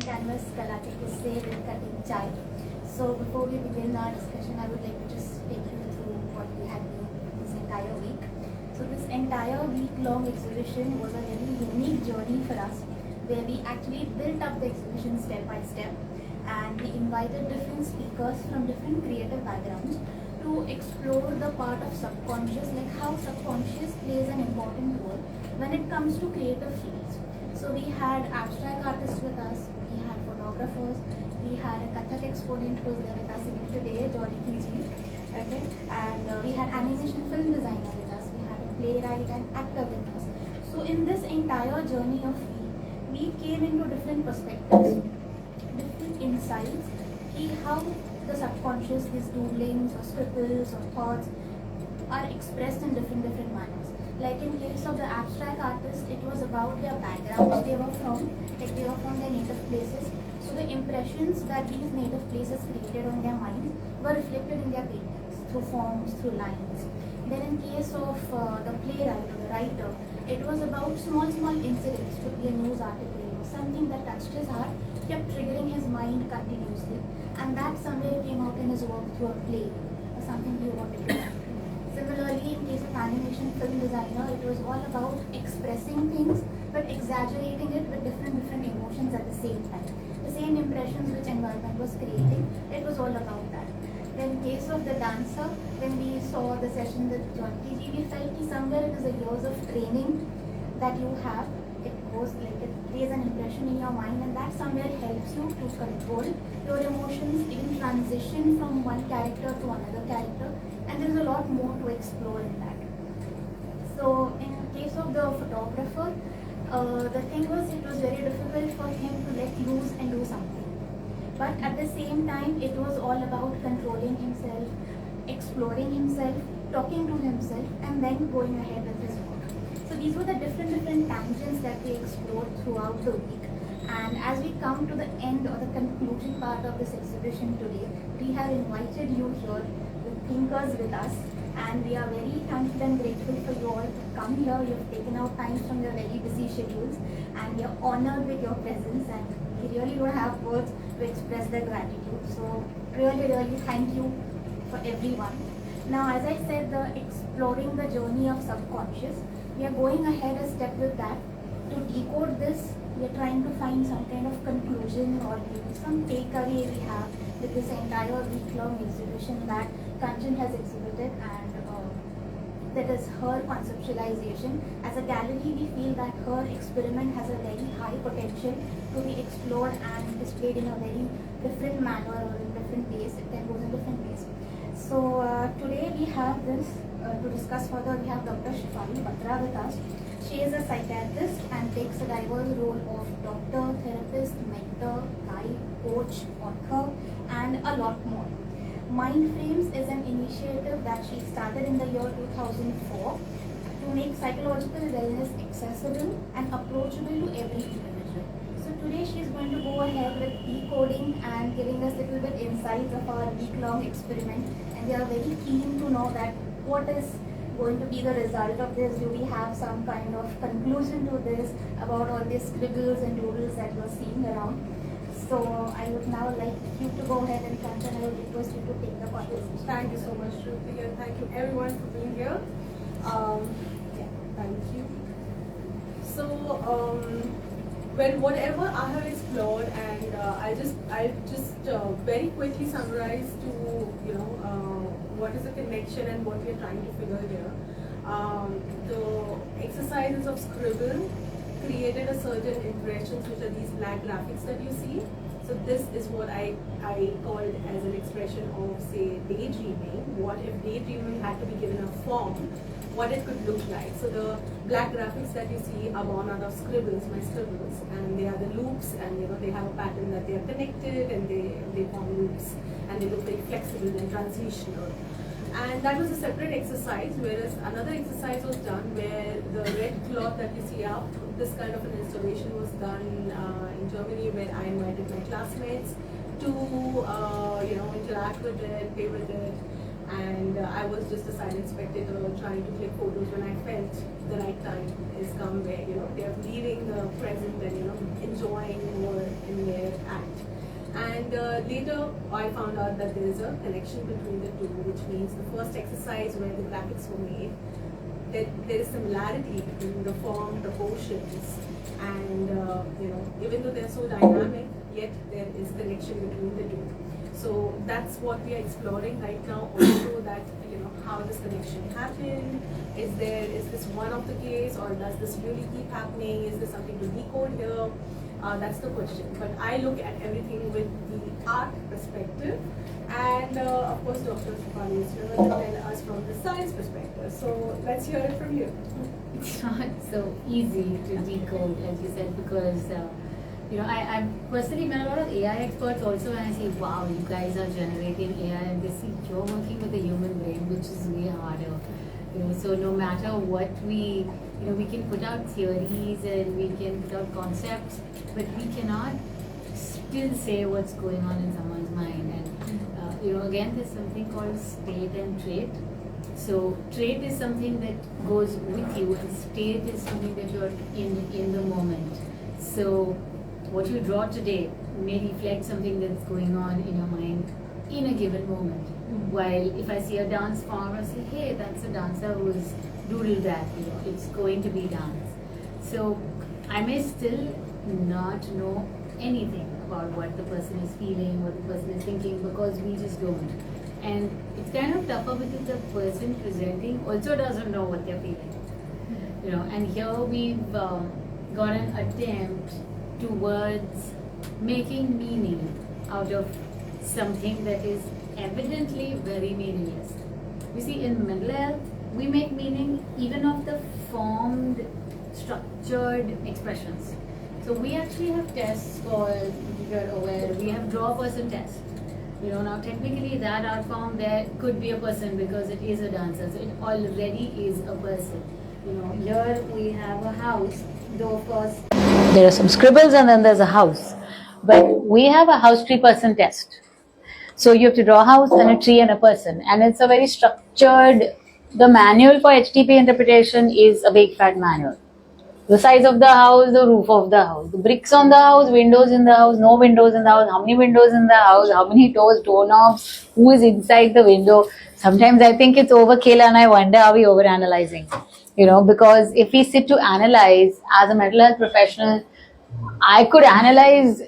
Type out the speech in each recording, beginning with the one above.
canvas कला के किस्से with cutting chai. So before we begin our discussion, I would like to just take you through what we had been this entire week. So this entire week-long exhibition was a very unique journey for us, where we actually built up the exhibition step by step, and we invited different speakers from different creative backgrounds to explore the part of subconscious, like how subconscious plays an important role when it comes to creative fields. So we had abstract artists with us, we had photographers, we had a Kathak exponent who is there with us even today, Jolly Fiji, okay? And we had animation film designer with us, we had a playwright and actor with us. So in this entire journey of we came into different perspectives, different insights, how the subconscious, these doodlings or scribbles or thoughts are expressed in different manners. Like in case of the abstract artist, it was about their backgrounds they were from, like they were from their native places. So the impressions that these native places created on their minds were reflected in their paintings, through forms, through lines. Then in case of the playwright or the writer, it was about small incidents, could be a news article, something that touched his heart, kept triggering his mind continuously, and that somewhere came out in his work through a play or something he wanted to do. Similarly, in case of animation film designer, it was all about expressing things but exaggerating it with different emotions at the same time. The same impressions which environment was creating, it was all about that. Then in case of the dancer, when we saw the session with John T.G., we felt that somewhere it is a years of training that you have. It goes like it creates an impression in your mind, and that somewhere helps you to control your emotions, even transition from one character to another character, and there is a lot more to explore in that. So in case of the photographer, the thing was it was very difficult for him to let loose and do something. But at the same time, it was all about controlling himself, exploring himself, talking to himself, and then going ahead with his work. So these were the different tangents that we explored throughout the week. And as we come to the end or the conclusion part of this exhibition today, we have invited you here, the thinkers with us, and we are very thankful and grateful for you all to come here. You have taken out time from your very busy schedules, and we are honored with your presence, and we really don't have words to express their gratitude. So really thank you for everyone. Now, as I said, the exploring the journey of subconscious, we are going ahead a step with that. To decode this, we are trying to find some kind of conclusion or maybe some takeaway we have with this entire week-long exhibition that Kanchan has exhibited, and that is her conceptualization. As a gallery, we feel that her experiment has a very high potential to be explored and displayed in a very different manner or in different ways. It can go in different ways. So today we have this to discuss further. We have Dr. Shefali Batra with us. She is a psychiatrist and takes a diverse role of doctor, therapist, mentor, guide, coach, author, and a lot more. Mindframes is an initiative that she started in the year 2004 to make psychological wellness accessible and approachable to every individual. So today she is going to go ahead with decoding and giving us a little bit insights of our week-long experiment, and we are very keen to know that what is going to be the result of this. Do we have some kind of conclusion to this about all these scribbles and doodles that you're seeing around? So I would now like you to go ahead, and Kanchan, I would request you to take the conversation. Thank you so much, Shruti, and thank you everyone for being here. Thank you. So, well, whatever I have explored, and I just very quickly summarize to what is the connection and what we are trying to figure here. The exercises of scribble created a certain impressions, which are these black graphics that you see. So this is what I called as an expression of, say, daydreaming. What if daydreaming had to be given a form, what it could look like. So the black graphics that you see are born out of scribbles, my scribbles, and they are the loops, and they have a pattern that they are connected, and they form loops, and they look very flexible and transitional. And that was a separate exercise, whereas another exercise was done where the red cloth that you see up, this kind of an installation was done in Germany, where I invited my classmates to interact with it, play with it, and I was just a silent spectator trying to click photos when I felt the right time is come, where they are leaving the present and enjoying more in their later I found out that there is a connection between the two, which means the first exercise where the graphics were made, that there is similarity between the form, proportions, and even though they're so dynamic, yet there is connection between the two. So that's what we are exploring right now. Also, that how this connection happened. Is this one of the case, or does this really keep happening? Is there something to decode here? That's the question. But I look at everything with the art perspective, and of course, Dr. Shefali is here to tell us from the science perspective. So let's hear it from you. It's not so easy to decode, as you said, because I've personally met a lot of AI experts also, and I say, wow, you guys are generating AI, and they see you're working with the human brain, which is way harder. So no matter what we can put out theories and we can put out concepts, but we cannot still say what's going on in someone's mind. And again, there's something called state and trait. So trait is something that goes with you, and state is something that you're in the moment. So what you draw today may reflect something that's going on in your mind in a given moment. While if I see a dance form, I say, hey, that's a dancer who's doodled that, it's going to be dance. So I may still not know anything about what the person is feeling, what the person is thinking, because we just don't. And it's kind of tougher because the person presenting also doesn't know what they're feeling. And here we've got an attempt towards making meaning out of something that is evidently very meaningless. You see, in mental health, we make meaning even of the formed, structured expressions. So we actually have tests called, if you're aware, we have draw person test. Now technically that art form there could be a person because it is a dancer, so it already is a person. Here we have a house, though of course there are some scribbles and then there's a house. But we have a house tree person test. So you have to draw a house and a tree and a person. And it's a very structured, the manual for HTP interpretation is a big fat manual. The size of the house, the roof of the house, the bricks on the house, windows in the house, no windows in the house, how many windows in the house, how many doorknobs, who is inside the window. Sometimes I think it's overkill and I wonder, are we overanalyzing? Because if we sit to analyze as a mental health professional, I could analyze,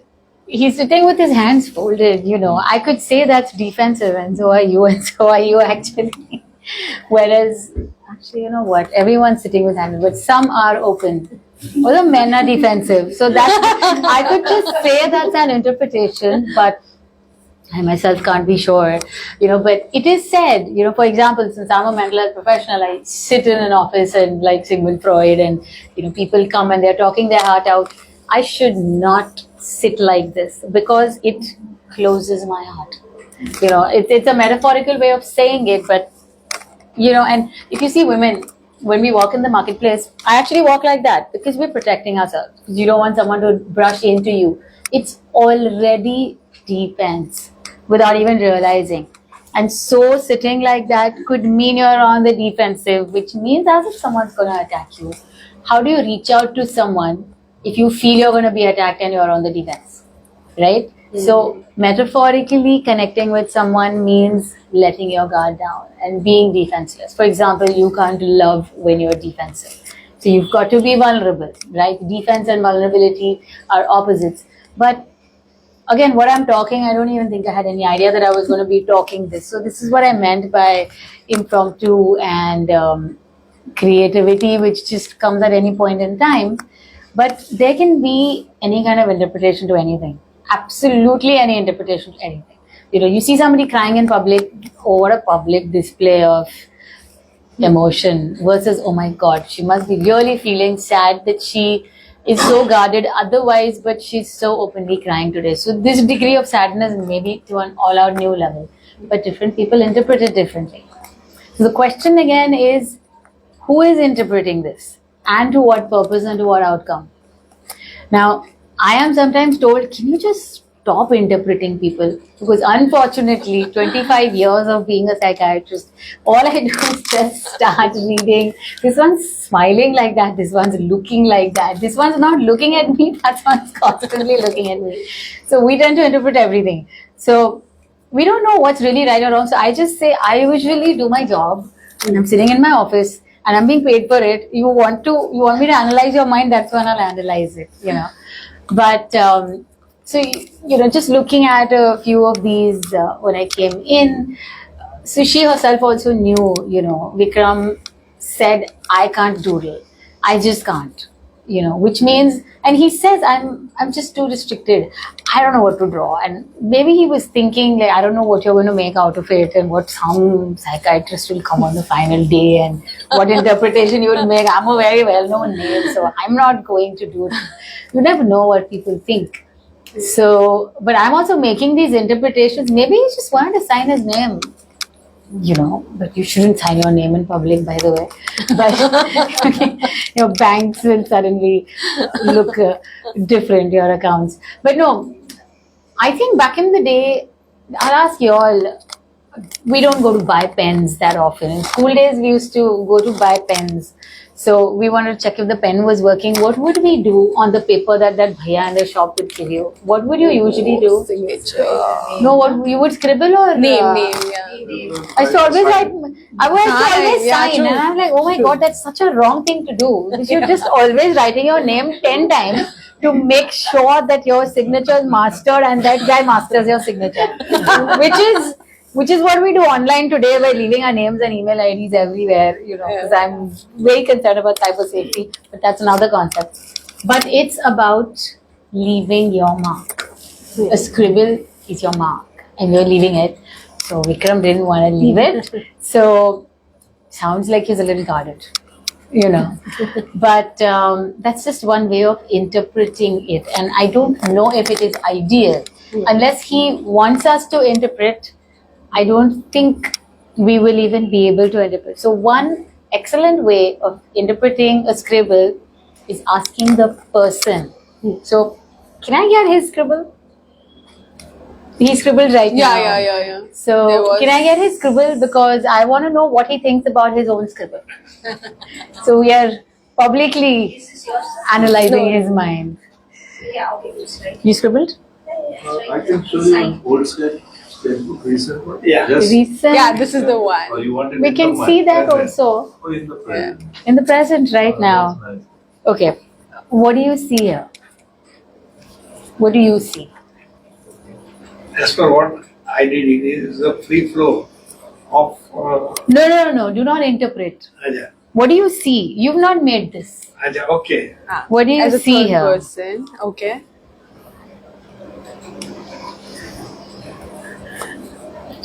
he's sitting with his hands folded, I could say that's defensive and so are you actually. Whereas, actually, you know what, everyone's sitting with hands, but some are open. Or the men are defensive. So that, I could just say that's an interpretation, but I myself can't be sure, but it is said, for example, since I'm a mental health professional, I sit in an office and like Sigmund Freud and, people come and they're talking their heart out. I should not sit like this because it closes my heart. It's a metaphorical way of saying it, but, and if you see women, when we walk in the marketplace, I actually walk like that because we're protecting ourselves. You don't want someone to brush into you. It's already defense without even realizing. And so sitting like that could mean you're on the defensive, which means as if someone's going to attack you. How do you reach out to someone if you feel you're going to be attacked and you're on the defense, right? Mm-hmm. So metaphorically connecting with someone means letting your guard down and being defenseless. For example, you can't love when you're defensive. So you've got to be vulnerable, right? Defense and vulnerability are opposites. But again, what I'm talking, I don't even think I had any idea that I was going to be talking this. So this is what I meant by impromptu and creativity, which just comes at any point in time. But there can be any kind of interpretation to anything. Absolutely any interpretation to anything. You see somebody crying in public, oh, what a public display of emotion versus, oh my God, she must be really feeling sad that she is so guarded otherwise, but she's so openly crying today. So this degree of sadness may be to an all-out new level, but different people interpret it differently. So the question again is, who is interpreting this? And to what purpose and to what outcome? Now, I am sometimes told, can you just stop interpreting people, because unfortunately 25 years of being a psychiatrist, all I do is just start reading. This one's smiling like that, this one's looking like that, this one's not looking at me, that one's constantly looking at me. So we tend to interpret everything. So we don't know what's really right or wrong. So I just say, I usually do my job when I'm sitting in my office and I'm being paid for it. You want me to analyze your mind, that's when I'll analyze it, you know. But so just looking at a few of these when I came in, so she herself also knew, Vikram said, I can't doodle, I just can't, which means, and he says, I'm just too restricted, I don't know what to draw. And maybe he was thinking, like, I don't know what you're going to make out of it, and what some psychiatrist will come on the final day and what interpretation you will make. I'm a very well-known name, so I'm not going to do it. You never know what people think. So, but I'm also making these interpretations. Maybe he just wanted to sign his name, but you shouldn't sign your name in public, by the way. But your banks will suddenly look different, your accounts. But no, I think back in the day, I'll ask you all, we don't go to buy pens that often. In school days, we used to go to buy pens. So we wanted to check if the pen was working. What would we do on the paper that bhaiya in the shop would give you? What would you usually do? Signature. No, what you would scribble or Name, yeah. I used to always write. I was always Yeah, sign, true. and I'm like, oh my god, that's such a wrong thing to do. Because you're just always writing your name 10 times to make sure that your signature is mastered and that guy masters your signature, which is what we do online today by leaving our names and email IDs everywhere. Because I'm very concerned about cyber safety, but that's another concept. But it's about leaving your mark. A scribble is your mark, and you're leaving it. So Vikram didn't want to leave it. So sounds like he's a little guarded, But that's just one way of interpreting it. And I don't know if it is ideal. Unless he wants us to interpret, I don't think we will even be able to interpret. So one excellent way of interpreting a scribble is asking the person. So can I get his scribble? He scribbled right now. Yeah. So can I get his scribble, because I want to know what he thinks about his own scribble. So we are publicly analyzing his mind. Yeah, okay, it's right. You scribbled? I can show you an old sketchbook, recent one. Yeah. Just, Recent? Yeah, this is the or one. you want it We in can the see that present? also Oh, in the present. in the present right now. That's nice. Okay. What do you see here? What do you see? As per what I did, it is a free flow of. No. Do not interpret. Aja. What do you see? You've not made this. Okay. What do you As a see third here? person. Okay.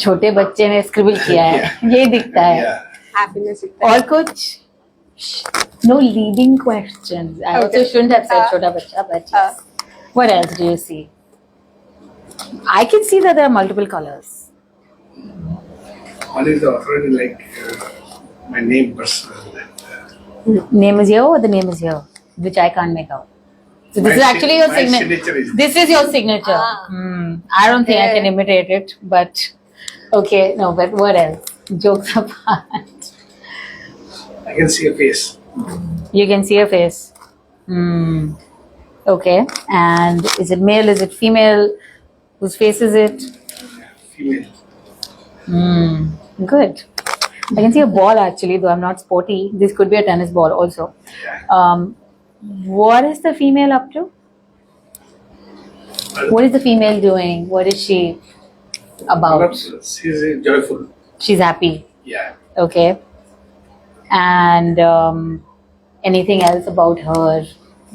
छोटे बच्चे ने scribble किया है, ये दिखता है. Yeah. Happiness. और कुछ? No leading questions. I also Okay. shouldn't have said छोटा बच्चा, but yes. What else do you see? I can see that there are multiple colors. One is already like my name personal. Name is here or the name is here, which I can't make out. So this My is actually your my signature. signature is- This is your signature. I don't think I can imitate it, but okay. No, but what else? Jokes apart, I can see a face. you can see a face. Okay, and is it male? Is it female? Whose face is it? Female. Good. I can see a ball actually, though I'm not sporty. This could be a tennis ball also. Yeah. What is the female up to? What is the female doing? What is she about? She's joyful. She's happy. Yeah. Okay. And anything else about her?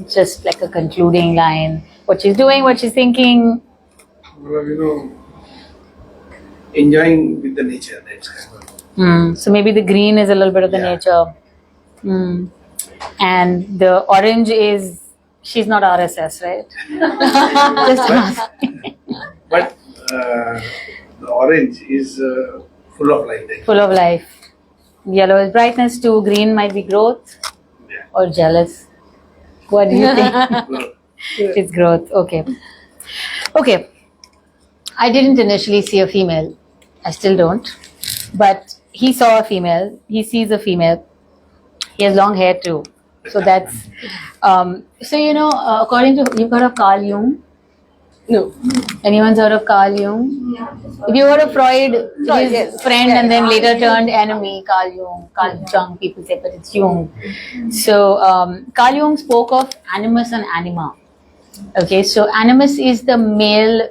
Just like a concluding line. What she's doing, what she's thinking. Well, enjoying with the nature. That's kind of. So maybe the green is a little bit of the Yeah. nature. And the orange is, she's not RSS, right? Just asking. But the orange is full of light. Full of life. Yellow is brightness too. Green might be growth Yeah. or jealous. What do you think? Well, It's growth. Okay. I didn't initially see a female. I still don't. But he saw a female. He sees a female. He has long hair too. So that's, according to, you've heard of Carl Jung? No. Anyone's heard of Carl Jung? If you heard of Freud, his yes. friend Yeah, and then Carl later Jung. turned enemy, Carl Jung, people say, but it's Jung. So Carl Jung spoke of animus and anima. Okay, so animus is the male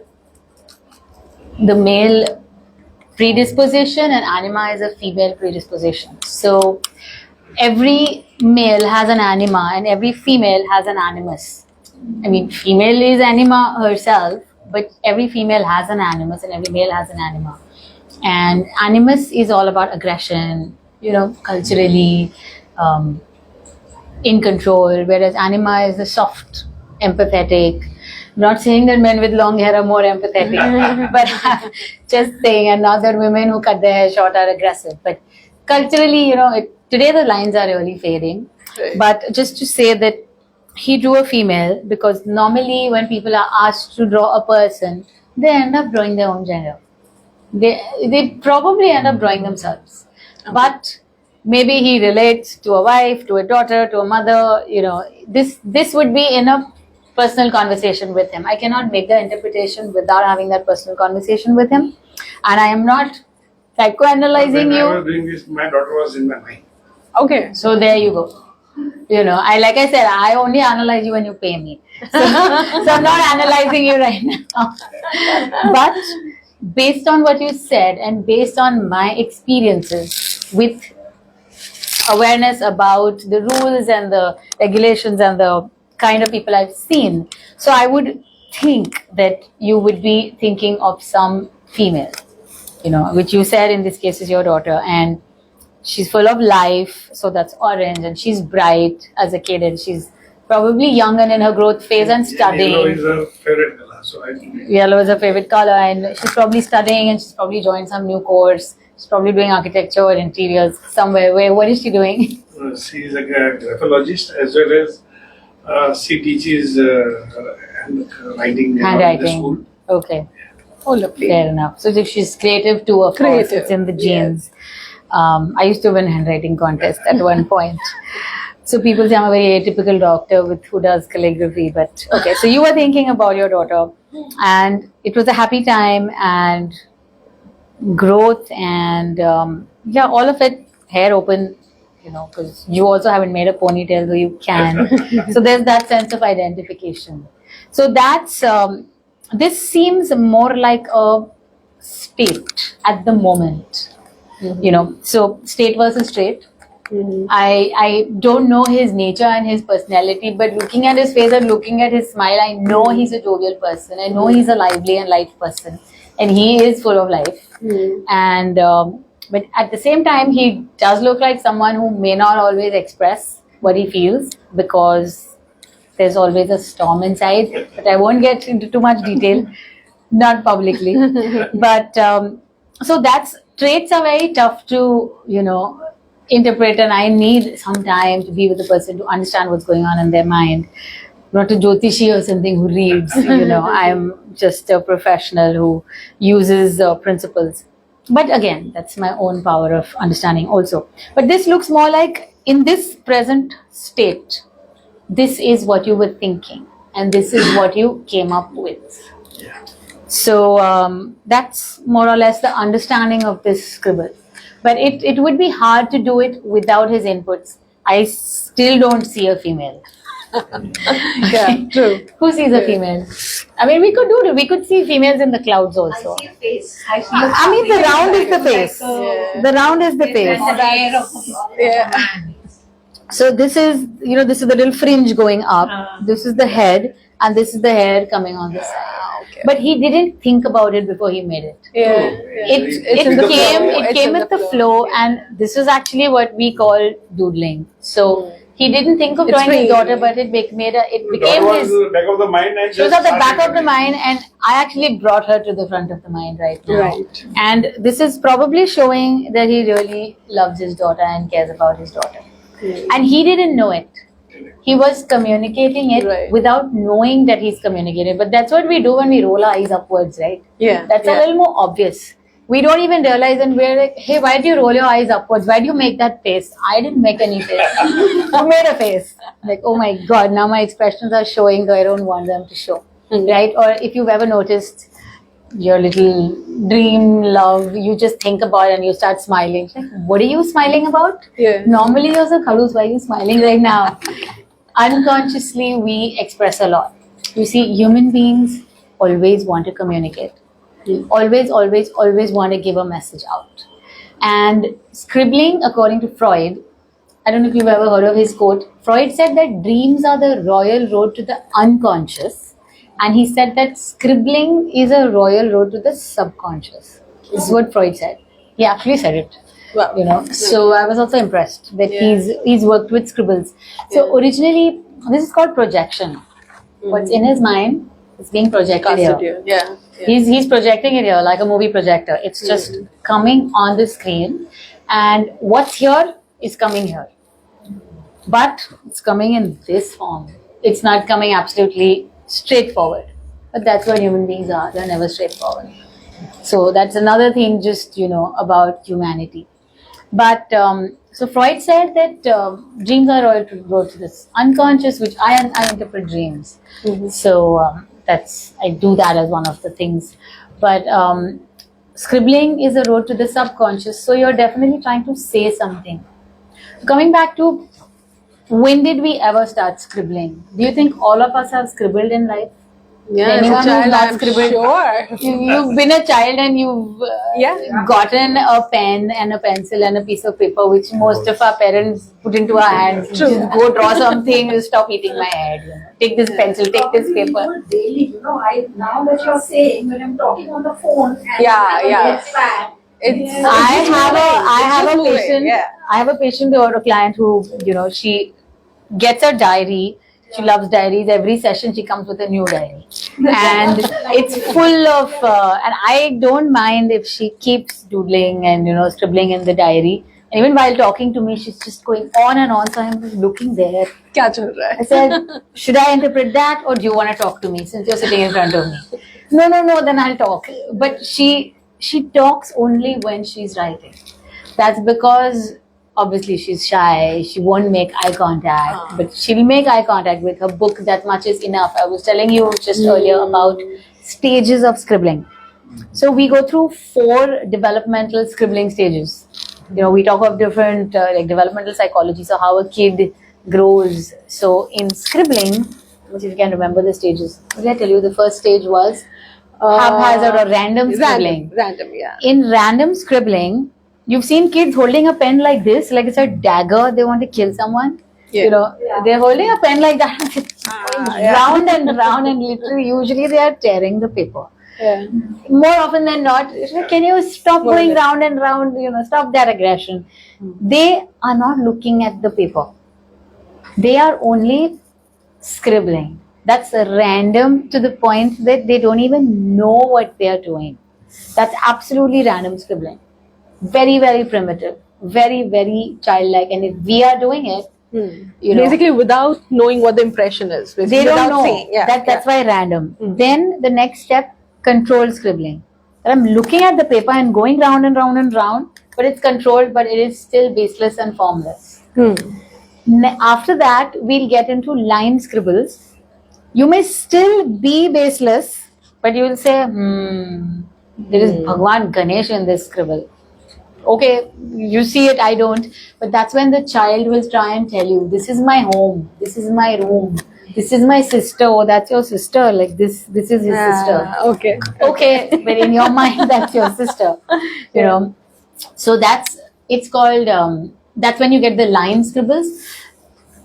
predisposition and anima is a female predisposition. So every male has an anima and every female has an animus. I mean, female is anima herself, but every female has an animus and every male has an anima. And animus is all about aggression, culturally in control, whereas anima is the soft, empathetic. I'm not saying that men with long hair are more empathetic, but I'm just saying, and not that women who cut their hair short are aggressive. But culturally, today the lines are really fading. Right. But just to say that he drew a female because normally when people are asked to draw a person, they end up drawing their own gender. They probably end up drawing themselves. But maybe he relates to a wife, to a daughter, to a mother. This would be in a personal conversation with him. I cannot make the interpretation without having that personal conversation with him. And I am not psychoanalyzing When I you. was doing this, my daughter was in my mind. Okay. So there you go. Like I said, I only analyze you when you pay me. So I'm not analyzing you right now. But based on what you said and based on my experiences with awareness about the rules and the regulations and the kind of people I've seen, so I would think that you would be thinking of some female, which you said in this case is your daughter, and she's full of life, so that's orange, and she's bright as a kid, and she's probably young and in her growth phase and studying. Yellow is her favorite color, so I think Yellow is her favorite color, and she's probably studying, and she's probably joined some new course. She's probably doing architecture or interiors somewhere. What is she doing? she is a graphologist as well as she teaches writing in the Handwriting. school. Okay, Oh, lovely. fair enough. So if she's creative too, of course, Creative, it's in the genes. I used to win handwriting contests at one point. So people say I'm a very atypical doctor who does calligraphy. But okay, so you were thinking about your daughter, and it was a happy time and growth and all of it, hair open, because you also haven't made a ponytail, so you can. So there's that sense of identification. So that's this seems more like a state at the moment. So state versus trait. I don't know his nature and his personality, but looking at his face and looking at his smile, I know he's a jovial person. I know he's a lively and light person, and he is full of life. And but at the same time, he does look like someone who may not always express what he feels because there's always a storm inside. But I won't get into too much detail, not publicly. But so traits are very tough to interpret, and I need some time to be with the person to understand what's going on in their mind. Not a Jyotishi or something who reads, I'm just a professional who uses principles. But again, that's my own power of understanding also. But this looks more like in this present state, this is what you were thinking and this is what you came up with. So that's more or less the understanding of this scribble. But it would be hard to do it without his inputs. I still don't see a female. Yeah, true. Who sees a female? I mean, we could see females in the clouds also. I see a face. I mean, the round is the face. Yeah. The round is the face. Yeah. So this is, this is the little fringe going up. This is the head, and this is the hair coming on this side. Okay. But he didn't think about it before he made it. Yeah. It in the came flow. It's came in with the the flow. flow, and this is actually what we call doodling. So he didn't think of It's drawing his free. daughter, but it became Daughter his. was the back of the mind and She was just at the back started of the doing mind, and I actually brought her to the front of the mind right now. Right. And this is probably showing that he really loves his daughter and cares about his daughter. And he didn't know it. He was communicating it Right. without knowing that he's communicating. But that's what we do when we roll our eyes upwards, right? Yeah. That's a little more obvious. We don't even realize, and we're like, hey, why do you roll your eyes upwards? Why do you make that face? I didn't make any face. You made a face. Like, oh my God, now my expressions are showing though I don't want them to show. Right? Or if you've ever noticed your little dream love, you just think about it and you start smiling. Like, what are you smiling about? Yeah. Normally you're so Khalus, why are you smiling right now? Unconsciously, we express a lot. You see, human beings always want to communicate. Always, always, always want to give a message out. And scribbling, according to Freud, I don't know if you've ever heard of his quote. Freud said that dreams are the royal road to the unconscious. And he said that scribbling is a royal road to the subconscious. This is what Freud said. He actually said it. Wow. You know, so I was also impressed that Yeah. he's worked with scribbles. So originally, this is called projection. What's in his mind is being projected here. Casted you. Yeah. He's projecting it here like a movie projector. It's just coming on the screen, and what's here is coming here. But it's coming in this form. It's not coming absolutely straightforward. But that's what human beings are. They're never straightforward. So that's another thing, just about humanity. But so Freud said that dreams are road to this unconscious, which I interpret dreams. So I do that as one of the things. But scribbling is a road to the subconscious. So you're definitely trying to say something. Coming back to when did we ever start scribbling? Do you think all of us have scribbled in life? Yeah, as Anyone a who's child, not I'm scribbled? sure. You've been a child and you've gotten a pen and a pencil and a piece of paper, which most of our parents put into our hands. True. Just go draw something, just stop eating my head. Take this pencil, take this paper. Daily, now that you're saying, when I'm talking on the phone and Yeah. it's bad, It's I have a moving, patient. yeah. I have a patient or a client who, she gets a diary. She loves diaries. Every session she comes with a new diary, and it's full of. And I don't mind if she keeps doodling and scribbling in the diary. And even while talking to me, she's just going on and on. So I'm just looking there. क्या चल रहा है? I said, should I interpret that, or do you want to talk to me since you're sitting in front of me? No. Then I'll talk. But she talks only when she's writing. That's because obviously she's shy. She won't make eye contact, but she'll make eye contact with her book. That much is enough. I was telling you just earlier about stages of scribbling. So we go through 4 developmental scribbling stages. We talk of different like developmental psychology. So how a kid grows. So in scribbling, if you can remember the stages, what did I tell you? The first stage was haphazard or random scribbling. Random, yeah. In random scribbling, you've seen kids holding a pen like this, like it's a dagger. They want to kill someone. Yeah. They're holding a pen like that, going round and round, and literally, usually they are tearing the paper. Yeah. More often than not, can you stop going round and round? Stop that aggression. They are not looking at the paper. They are only scribbling. That's random to the point that they don't even know what they are doing. That's absolutely random scribbling. Very, very primitive. Very, very childlike. And if we are doing it, basically without knowing what the impression is. Basically, they don't without know. Seeing. Yeah. That's why random. Then the next step, controlled scribbling. That I'm looking at the paper and going round and round and round, but it's controlled, but it is still baseless and formless. After that, we'll get into line scribbles. You may still be baseless, but you will say, there is Bhagwan Ganesh in this scribble. Okay, you see it, I don't. But that's when the child will try and tell you, this is my home, this is my room, this is my sister, oh, that's your sister, like this is his sister. Okay. Okay, but in your mind, that's your sister. So it's called, that's when you get the line scribbles,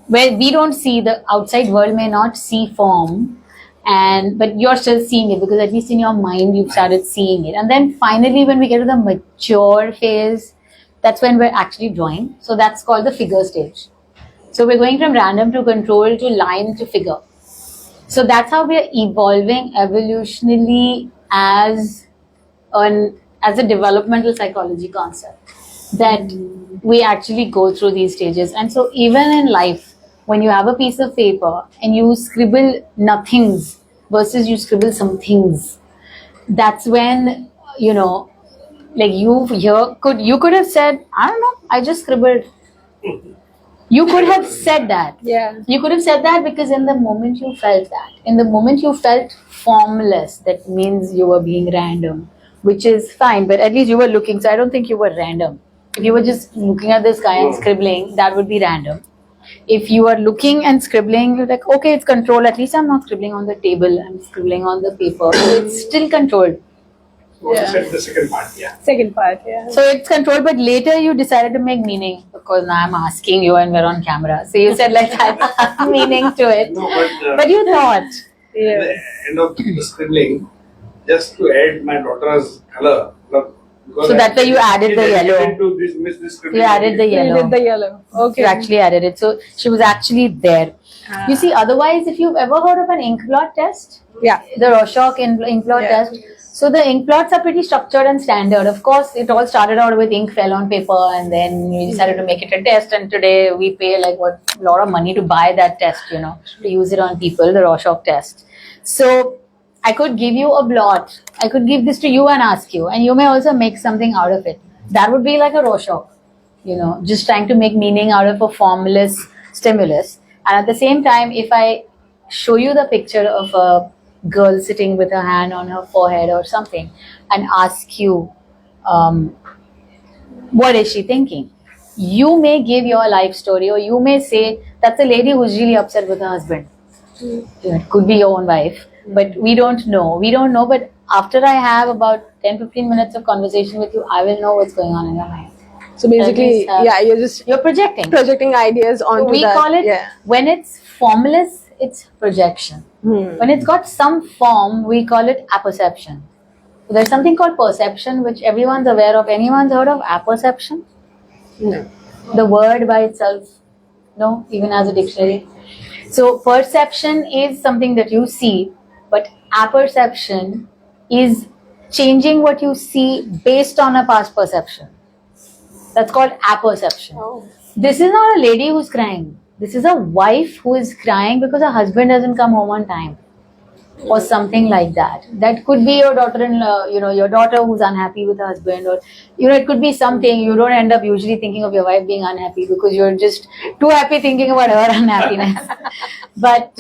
where we don't see, the outside world may not see form, but you're still seeing it, because at least in your mind you've started seeing it. And then finally, when we get to the mature phase, that's when we're actually drawing. So that's called the figure stage. So we're going from random to control to line to figure. So that's how we're evolving evolutionarily as a developmental psychology concept, that we actually go through these stages. And so even in life, when you have a piece of paper and you scribble nothings versus you scribble some things, that's when, you know, like you could have said, I don't know, I just scribbled. You could have said that. Yeah. You could have said that because in the moment you felt that. In the moment you felt formless, that means you were being random, which is fine, but at least you were looking. So I don't think you were random. If you were just looking at the sky and scribbling, that would be random. If you are looking and scribbling, you're like, okay, it's controlled. At least I'm not scribbling on the table, I'm scribbling on the paper. So it's still controlled. What you said the second part, yeah. Second part, yeah. So it's controlled, but later you decided to make meaning because now I'm asking you and we're on camera. So you said like that meaning to it. No, But you thought. at the end of the scribbling, just to add my daughter's color. Because So that's why you added the yellow. You You added the You yellow. did the yellow. Okay. You actually added it. So she was actually there. You see, otherwise, if you've ever heard of an ink blot test, Yeah. the Rorschach ink blot Yeah. test. So the ink blots are pretty structured and standard. Of course, it all started out with ink fell on paper, and then we decided to make it a test. And today we pay like a lot of money to buy that test, you know, to use it on people, the Rorschach test. So I could give you a blot. I could give this to you and ask you, and you may also make something out of it. That would be like a Rorschach, you know, just trying to make meaning out of a formless stimulus. And at the same time, if I show you the picture of a girl sitting with her hand on her forehead or something and ask you, what is she thinking? You may give your life story, or you may say, that's a lady who's really upset with her husband. You know, it could be your own wife, but we don't know. We don't know, but after I have about 10-15 minutes of conversation with you, I will know what's going on in your mind. So basically, At least, yeah, you're just You're projecting. projecting ideas So onto we that. call it, Yeah. when it's formless, it's projection. When it's got some form, we call it apperception. So there's something called perception, which everyone's aware of. Anyone's heard of apperception? No. The word by itself, no, even as a dictionary. So perception is something that you see, but apperception is changing what you see based on a past perception. That's called apperception. Oh. This is not a lady who's crying. This is a wife who is crying because her husband doesn't come home on time, or something like that. That could be your daughter-in-law, you know, your daughter who's unhappy with her husband, or, you know, it could be something. You don't end up usually thinking of your wife being unhappy because you're just too happy thinking about her unhappiness. But,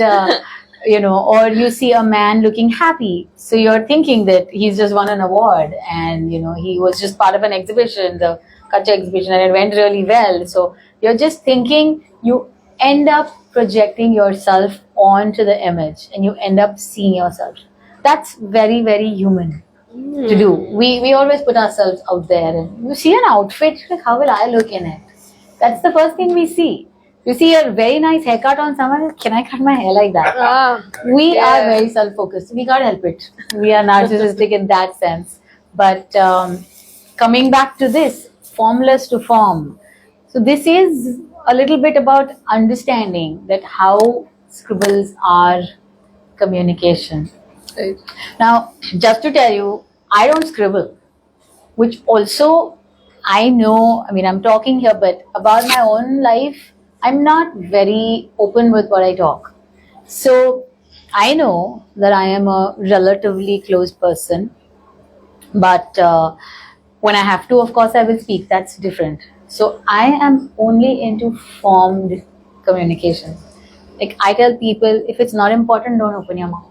you know, or you see a man looking happy. So you're thinking that he's just won an award and, you know, he was just part of an exhibition, the culture exhibition, and it went really well. So you're just thinking, you end up projecting yourself onto the image and you end up seeing yourself. That's very, very human to do. We always put ourselves out there, and you see an outfit, like, how will I look in it? That's the first thing we see. You see a very nice haircut on someone, can I cut my hair like that? We are very self-focused. We can't help it. We are narcissistic in that sense. But coming back to this, formless to form. So this is a little bit about understanding that how scribbles are communication. Right. Now, just to tell you, I don't scribble, which also I know, I mean, I'm talking here, but about my own life, I'm not very open with what I talk. So I know that I am a relatively closed person, but when I have to, of course, I will speak. That's different. So I am only into formed communication. Like, I tell people, if it's not important, don't open your mouth.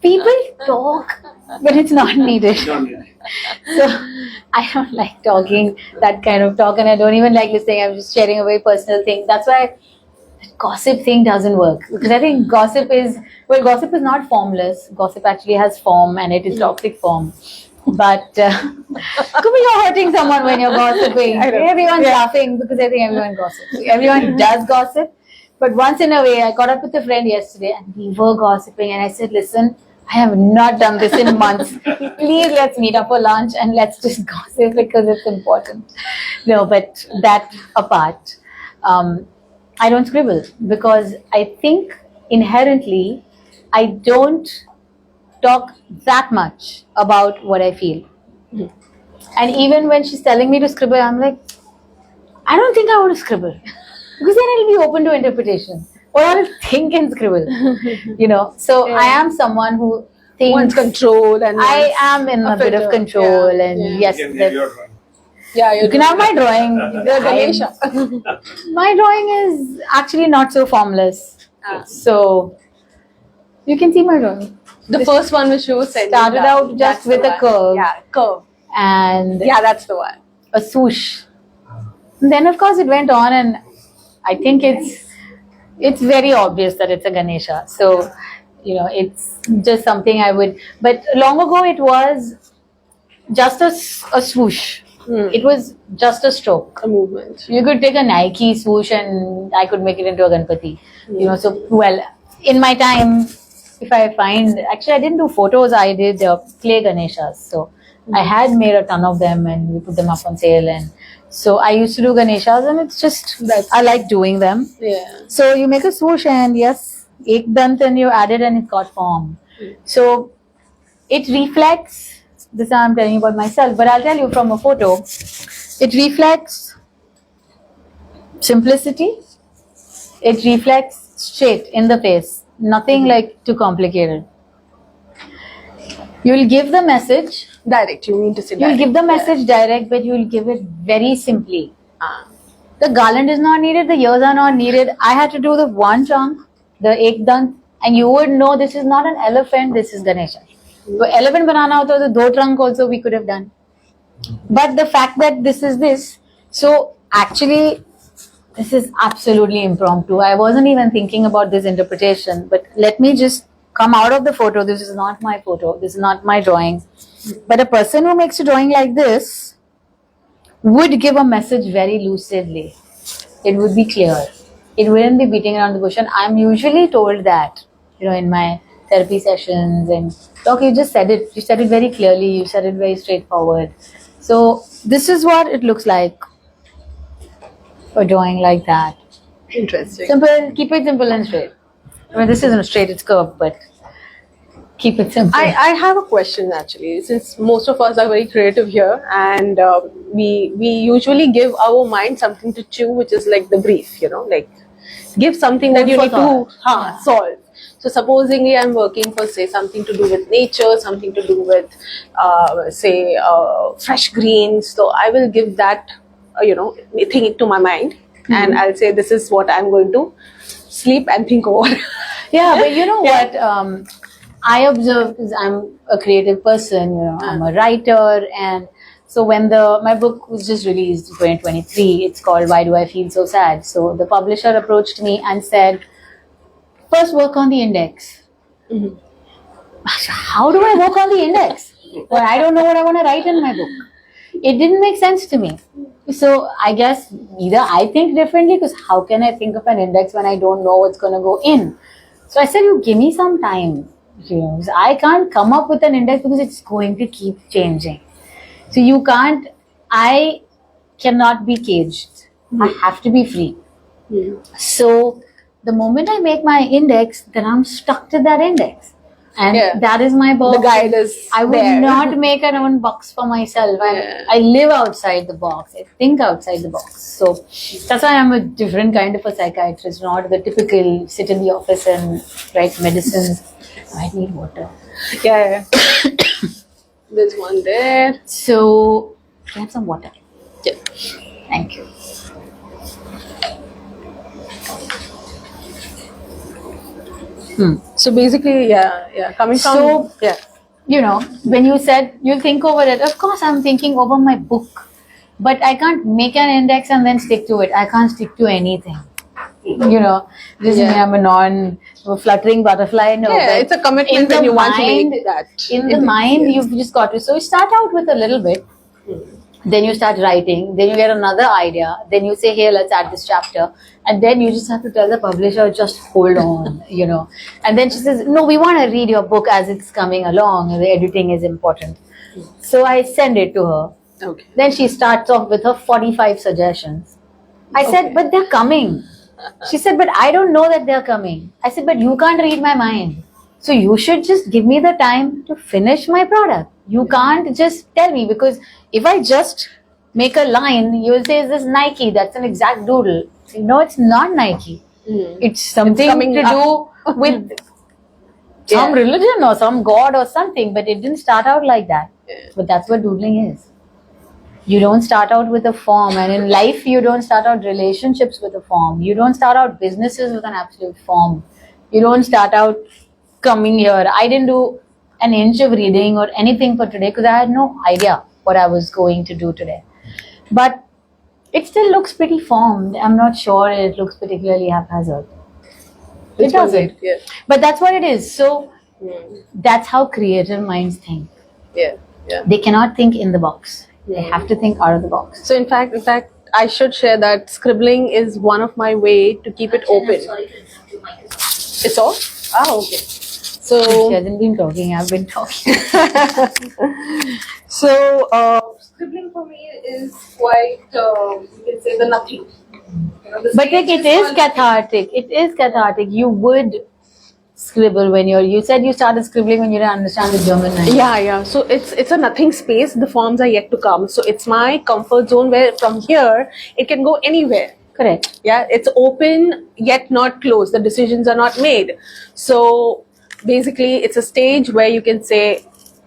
People talk when it's not needed. So I don't like talking that kind of talk, and I don't even like listening. I'm just sharing a very personal thing. That's why that gossip thing doesn't work, because I think gossip is not formless. Gossip actually has form, and it is toxic form. But could be you're hurting someone when you're gossiping. Everyone's laughing because I think everyone gossips. Everyone does gossip. But once in a way, I caught up with a friend yesterday and we were gossiping, and I said, listen, I have not done this in months. Please, let's meet up for lunch and let's just gossip because it's important. No, but that apart, I don't scribble because I think inherently I don't talk that much about what I feel. And even when she's telling me to scribble, I'm like, I don't think I want to scribble. Because then it'll be open to interpretation. Or I'll think and scribble. So I am someone who thinks. Wants control and I am in a bit of filter. control, Yeah. and You yes, can that- have your drawing. Yeah, you can have my drawing. The Ganesha. My drawing is actually not so formless. So you can see my drawing. The first one which you sent. Started out just with a curve. Yeah, curve. And Yeah, that's the one. a swoosh. And then of course it went on, and I think it's very obvious that it's a Ganesha. So it's just something I would. But long ago it was just a swoosh. It was just a stroke. A movement. You could take a Nike swoosh and I could make it into a Ganpati. So well, in my time, if I find, actually I didn't do photos, I did clay Ganeshas. So I had made a ton of them and we put them up on sale, and so I used to do Ganeshas, and it's just I like doing them. Yeah. So you make a swoosh and yes, ek dant, and you add it and it's got form. So it reflects. This I'm telling you about myself, but I'll tell you from a photo. It reflects simplicity. It reflects straight in the face. Nothing like too complicated. You will give the message. Direct. You mean to say You will direct. give the message direct, but you will give it very simply. The garland is not needed. The ears are not needed. I had to do the one chunk, the ek dant, and you would know this is not an elephant. This is Ganesha. So elephant banana hota to do trunk also we could have done. But the fact that this is this, so actually this is absolutely impromptu. I wasn't even thinking about this interpretation, but let me just come out of the photo. This is not my photo. This is not my drawing. But a person who makes a drawing like this would give a message very lucidly. It would be clear. It wouldn't be beating around the bush. And I'm usually told that, in my therapy sessions, and Doc, you just said it. You said it very clearly. You said it very straightforward. So this is what it looks like. A drawing like that. Interesting. Simple. Keep it simple and straight. I mean, this isn't straight. It's curved, but keep it simple. I have a question actually, since most of us are very creative here, and we usually give our mind something to chew, which is like the brief, like give something that you Food need for to thought. solve. So supposingly I'm working for say something to do with nature, something to do with fresh greens. So I will give that thing to my mind, and I'll say this is what I'm going to sleep and think over. Yeah, but you know what? I observe, because I'm a creative person, I'm a writer, and so when my book was just released in 2023, it's called Why Do I Feel So Sad? So the publisher approached me and said, first work on the index. How do I work on the index? Well, I don't know what I want to write in my book. It didn't make sense to me. So I guess either I think differently, because how can I think of an index when I don't know what's going to go in? So I said, you give me some time. I can't come up with an index because it's going to keep changing. So I cannot be caged. I have to be free. So the moment I make my index, then I'm stuck to that index. And that is my box. The guide is I would there. not make an own box for myself. I live outside the box. I think outside the box. So that's why I'm a different kind of a psychiatrist, not the typical sit in the office and write medicines. I need water. Yeah. There's one there. So can I have some water? Yeah. Thank you. So basically, coming from So, when you said you'll think over it, of course I'm thinking over my book. But I can't make an index and then stick to it. I can't stick to anything. This is I'm a fluttering butterfly. No, yeah, but it's a commitment when you want to make that. In the mind, you've just got to. So you start out with a little bit. Then you start writing, then you get another idea, then you say, hey, let's add this chapter. And then you just have to tell the publisher, just hold on, And then she says, no, we want to read your book as it's coming along. The editing is important. So I send it to her. Okay. Then she starts off with her 45 suggestions. I said, but they're coming. She said, but I don't know that they're coming. I said, but you can't read my mind. So you should just give me the time to finish my product. You can't just tell me, because if I just make a line, you'll say, is this Nike? That's an exact doodle. No, it's not Nike. It's something coming to do with some religion or some god or something, but it didn't start out like that. But that's what doodling is. You don't start out with a form, and in life you don't start out relationships with a form. You don't start out businesses with an absolute form. You don't start out coming here. I didn't do an inch of reading or anything for today because I had no idea what I was going to do today. But it still looks pretty formed. I'm not sure it looks particularly haphazard. It doesn't. Yeah. But that's what it is. So that's how creative minds think. Yeah. Yeah. They cannot think in the box. They have to think out of the box. So in fact, I should share that scribbling is one of my way to keep it open. Sorry to interrupt you, mic is on. It's all? Ah, okay. She So, hasn't been talking, I've been talking. so scribbling for me is quite, you can say, the nothing. You know, the But stage like, it is all cathartic. It is cathartic. You would scribble when you said you started scribbling when you didn't understand the German language. Yeah. So it's a nothing space. The forms are yet to come. So it's my comfort zone where from here it can go anywhere. Correct. Yeah, it's open yet not closed. The decisions are not made. So basically, it's a stage where you can say,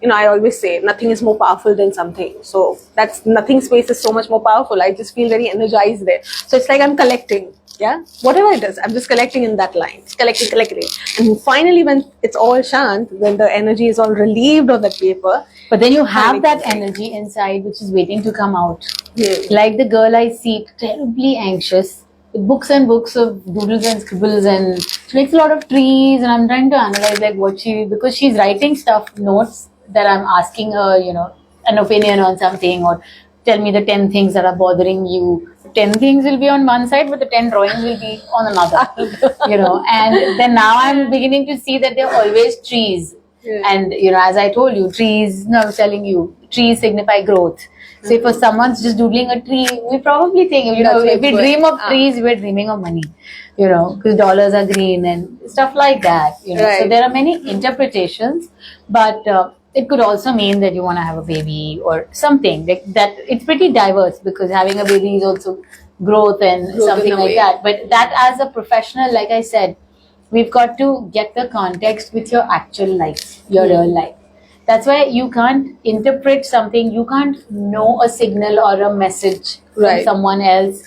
I always say nothing is more powerful than something. So that's nothing space is so much more powerful. I just feel very energized there. So it's like I'm collecting. Yeah, whatever it is, I'm just collecting in that line, collecting. And finally, when it's all shant, when the energy is all relieved on the paper, But then you have that Finally. energy inside which is waiting to come out. Yeah. Like the girl I see, terribly anxious, with books and books of doodles and scribbles, and she makes a lot of trees, and I'm trying to analyze like because she's writing stuff, notes that I'm asking her, an opinion on something, or tell me the 10 things that are bothering you. 10 things will be on one side, but the 10 drawings will be on another, and then now I'm beginning to see that they're always trees. Yeah. And as I told you, trees, I was telling you, trees signify growth. So if someone's just doodling a tree, we probably think, That's if we what's dream going- of trees, we're dreaming of money, because dollars are green and stuff like that. So Right. there are many interpretations, but it could also mean that you want to have a baby or something like that. It's pretty diverse because having a baby is also growth and Growth something in a like way. that. But that as a professional, like I said, we've got to get the context with your actual life, your real life. That's why you can't interpret something, you can't know a signal or a message from Right. someone else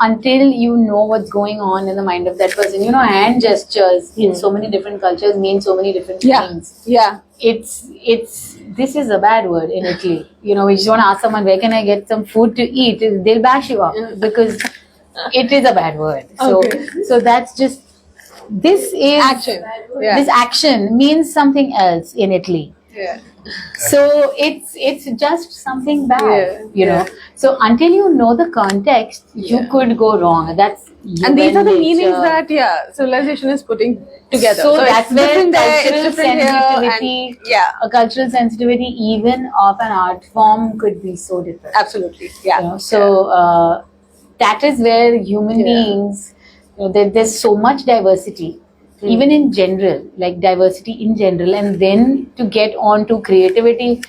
until you know what's going on in the mind of that person. Hand gestures in so many different cultures mean so many different things. Yeah. This is a bad word in Italy. We just want to ask someone, where can I get some food to eat? They'll bash you up because it is a bad word. So that's just, this is Action. Yeah. this action means something else in Italy. Yeah. So it's just something bad, Yeah. So until you know the context, you could go wrong. That's And these are the human meanings nature. that civilization is putting together. So it's that's where different there, it's cultural different here, sensitivity, and a cultural sensitivity even of an art form could be so different. absolutely. Yeah. So that is where human beings, there's so much diversity, even in general, like diversity in general, and then to get on to creativity.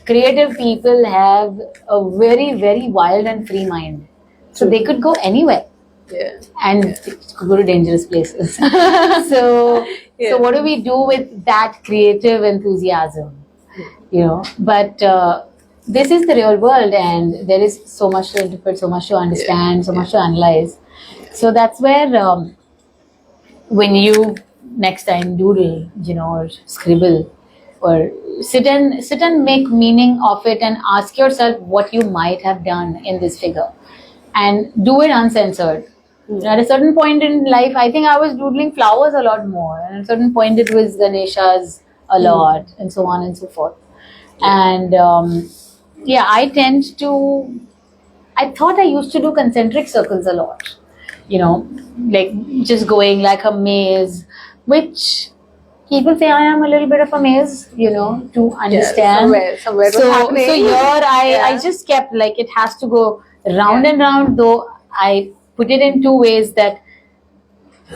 Creative people have a very, very wild and free mind. So they could go anywhere Yeah. and could go to dangerous places. So what do we do with that creative enthusiasm? But this is the real world, and there is so much to interpret, so much to understand, so much to analyze. So that's where when you next time doodle, or scribble, or sit and make meaning of it, and ask yourself what you might have done in this figure, and do it uncensored. At a certain point in life, I think I was doodling flowers a lot more, and at a certain point it was Ganeshas a lot, and so on and so forth. And I thought I used to do concentric circles a lot, like just going like a maze, which people say I am a little bit of a maze, to understand. somewhere it was So happening. here I just kept like it has to go round and round, though I put it in two ways that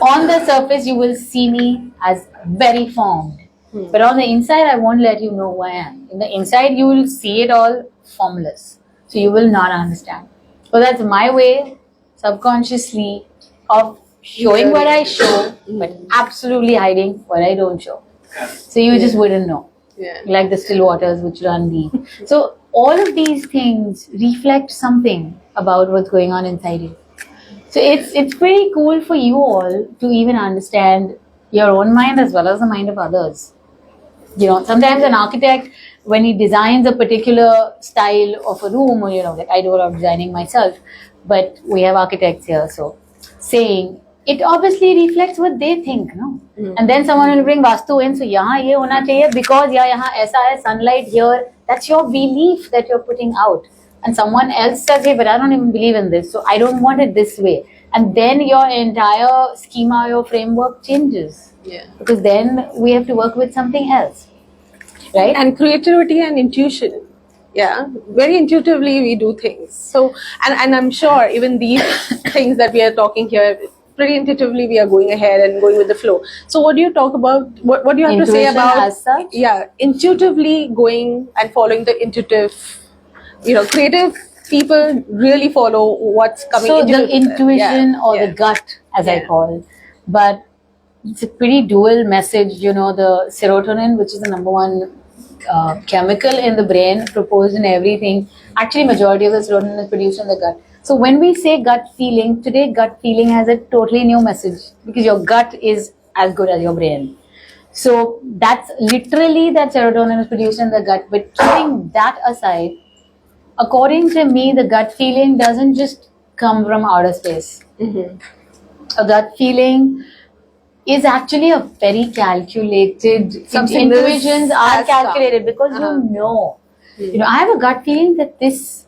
on the surface you will see me as very formed. But on the inside, I won't let you know who I am. In the inside, you will see it all formless. So you will not understand. So that's my way, subconsciously, of showing what I show, but absolutely hiding what I don't show. So you just wouldn't know. Yeah. Like the still waters which run deep. So all of these things reflect something about what's going on inside you. So it's pretty cool for you all to even understand your own mind as well as the mind of others. You know, sometimes an architect, when he designs a particular style of a room, or like I do a lot of designing myself, but we have architects here, so saying it obviously reflects what they think, no? And then someone will bring Vastu in, so yahan ye hona chahiye because yahan aisa hai, sunlight here. That's your belief that you're putting out. And someone else says, hey, but I don't even believe in this, so I don't want it this way. And then your entire schema, your framework changes. Yeah. Because then we have to work with something else. Right? And creativity and intuition. Yeah, very intuitively we do things. So, and I'm sure even these things that we are talking here, pretty intuitively we are going ahead and going with the flow. So what do you talk about, what do you have to say Intuition about, as such? yeah, intuitively going and following the intuitive, creative people really follow what's coming So into the intuition or the gut, as I Yeah. call it. But it's a pretty dual message, the serotonin, which is the number one chemical in the brain, proposed in everything. Actually, majority of the serotonin is produced in the gut. So when we say gut feeling, today gut feeling has a totally new message because your gut is as good as your brain. So that's literally that serotonin is produced in the gut. But keeping that aside, according to me, the gut feeling doesn't just come from outer space. A gut feeling is actually a very calculated. Some Intuitions signals are has calculated because you know. I have a gut feeling that this